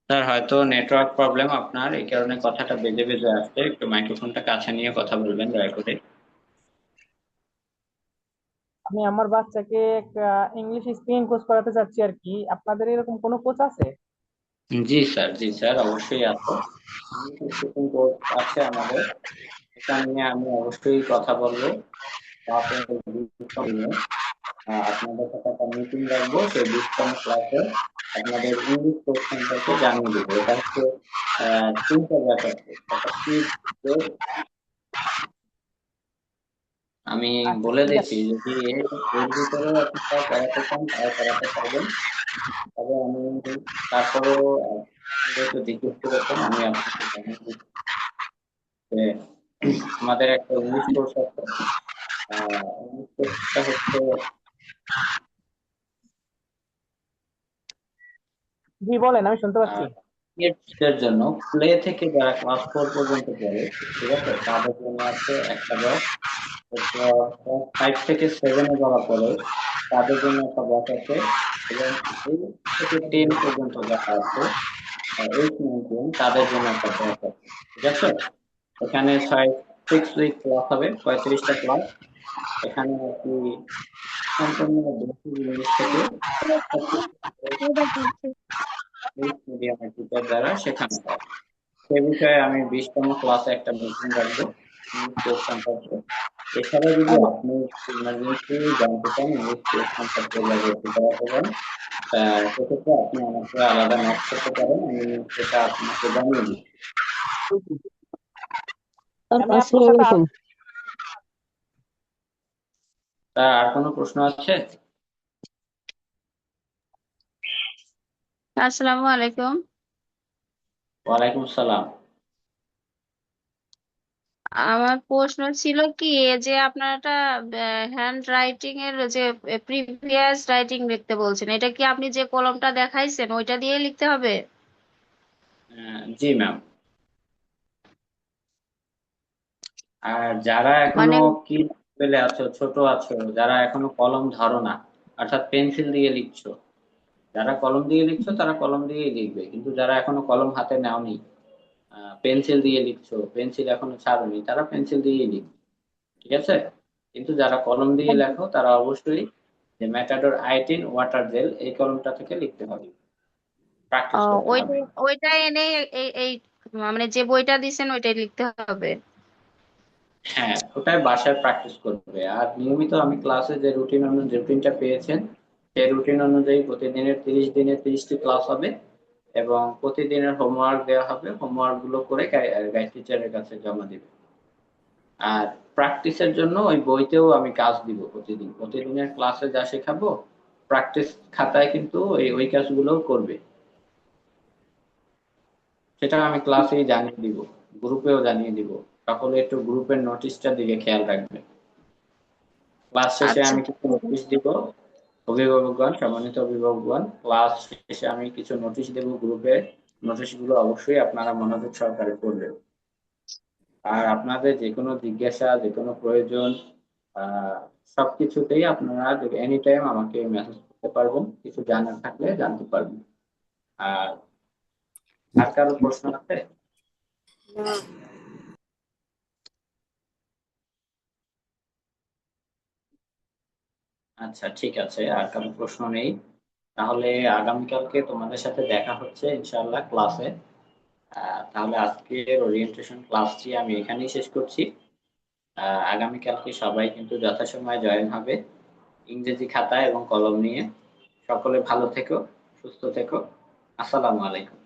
স্যার হয়তো নেটওয়ার্ক প্রবলেম আপনার, এই কারণে কথাটা বেজে বেজে আসছে। একটু মাইক্রোফোনটা কাছে নিয়ে কথা বলবেন দয়া করে। আমি আমার বাচ্চাকে একটা ইংলিশ স্পিকিং কোর্স করাতে চাচ্ছি আর কি, আপনাদের এরকম কোনো কোর্স আছে? জি স্যার, জি স্যার, অবশ্যই আছে। স্পিকিং কোর্স আছে আমাদের। এটা নিয়ে আমি অবশ্যই কথা বলবো। তারপরে আপনাদের সাথে একটা মিটিং রাখবো, সেই 20তম ক্লাসে আপনাদের ইংলিশ কোর্স সম্পর্কে জানিয়ে দেবো। এটা হচ্ছে 3টা ব্যাচ আছে। একটা কিড কোর্স, আমি আচ্ছা, বলে ঠিক দিচ্ছি, আছে। যদি এর ভিতরে আপনারা করাতে চান তাও করাতে পারবেন। তবে আমি তারপরেও যেহেতু জিজ্ঞেস করেছেন, আমি আপনাকে জানিয়ে দিচ্ছি যে আমাদের একটা ইংলিশ কোর্স আছে। ইংলিশ কোর্সটা হচ্ছে জি বলেন, আমি শুনতে পাচ্ছি। কিডসদের জন্য, প্লে থেকে যারা ক্লাস 4 পর্যন্ত পড়ে, ঠিক আছে, তাদের জন্য আছে একটা ব্যাচ। এরপর ক্লাস 5 থেকে 7-এ যারা পড়ে তাদের জন্য একটা ব্যাচ আছে। এবং 8 থেকে 10 পর্যন্ত যারা আছে, 8-9-10, তাদের জন্য একটা ব্যাচ আছে, ঠিক আছে? এখানে 6 উইক ক্লাস হবে, 35টা ক্লাস। এখানে কি সম্পূর্ণ বেসিক ইংলিশ থেকে ইংলিশ মিডিয়ামের টিচার দ্বারা শেখানো হয়। সে বিষয়ে আমি 20তম ক্লাসে একটা মিটিং রাখবো ইংলিশ কোর্স সম্পর্কে। এছাড়া যদি আপনি ইমার্জেন্সি জানতে চান ইংলিশ কোর্স সম্পর্কে বা ভর্তি করাতে চান, সেক্ষেত্রে আপনি আমাকে আলাদা নোট করতে পারেন, আমি সেটা আপনাকে জানিয়ে দিই। আমি আপনার সাথে তা আর কোনো প্রশ্ন আছে? আসসালামু আলাইকুম। ওয়ালাইকুম সালাম। আমার প্রশ্ন ছিল কি, এই যে আপনার একটা হ্যান্ড রাইটিং এর যে প্রিভিয়াস রাইটিং লিখতে বলছেন, এটা কি আপনি যে কলমটা দেখাইছেন ওইটা দিয়ে লিখতে হবে? জি ম্যাম। আর যারা মানে এখনো কি লেভেলে আছো, ছোট আছো, যারা এখনো কলম ধরো না, অর্থাৎ পেন্সিল দিয়ে লিখছো, যারা কলম দিয়ে লিখছো তারা কলম দিয়েই লিখবে, কিন্তু যারা এখনো কলম হাতে নাওনি, পেন্সিল দিয়ে লিখছো, পেন্সিল এখনো ছাড়োনি, তারা পেন্সিল দিয়েই লিখবে। ঠিক আছে? কিন্তু যারা কলম দিয়ে লেখো তারা অবশ্যই যে ম্যাটাডোর আইটিন ওয়াটার জেল এই কলমটা থেকে লিখতে হবে, প্র্যাকটিস করতে ওইটা হবে। ওইটা এনে এই মানে যে বইটা দিছেন ওইটাই লিখতে হবে। হ্যাঁ, ওটাই বাসায় প্র্যাকটিস করবে। আর নিয়মিত আমি ক্লাসে যে রুটিনটা পেয়েছেন, সেই রুটিন অনুযায়ী প্রতিদিনের 30 দিনে 30টি ক্লাস হবে এবং প্রতিদিনের হোমওয়ার্ক দেওয়া হবে, হোমওয়ার্ক গুলো করে গাইড টিচারের কাছে জমা দিবে। আর প্র্যাকটিসের জন্য ওই বইতেও আমি কাজ দিব প্রতিদিনের ক্লাসে যা শেখাবো, প্র্যাকটিস খাতায় কিন্তু ওই কাজগুলোও করবে। সেটা আমি ক্লাসেই জানিয়ে দিব, গ্রুপেও জানিয়ে দিব। সকলে একটু গ্রুপের নোটিশটার দিকে খেয়াল রাখবে। ক্লাস শেষে আচ্ছা আমি কিছু নোটিশ দিব, অভিভাবকগণ, সম্মানিত অভিভাবকগণ, ক্লাস শেষে আমি কিছু নোটিশ দেব গ্রুপে। নোটিশগুলো অবশ্যই আপনারা মনোযোগ সহকারে পড়বেন। আর আপনাদের যে কোনো জিজ্ঞাসা, যে কোনো প্রয়োজন, আহ সবকিছুতেই আপনারা এনি টাইম আমাকে মেসেজ করতে পারবেন, কিছু জানার থাকলে জানতে পারবেন। আর আর কারো প্রশ্ন আছে? আচ্ছা, ঠিক আছে, আর কারো প্রশ্ন নেই। তাহলে আগামীকালকে তোমাদের সাথে দেখা হচ্ছে ইনশাআল্লাহ ক্লাসে। তাহলে আজকের ওরিয়েন্টেশন ক্লাসটি আমি এখানেই শেষ করছি। আগামীকালকে সবাই কিন্তু যথাসময়ে জয়েন হবে, ইংরেজি খাতা এবং কলম নিয়ে। সকলে ভালো থেকো, সুস্থ থেকো। আসসালামু আলাইকুম।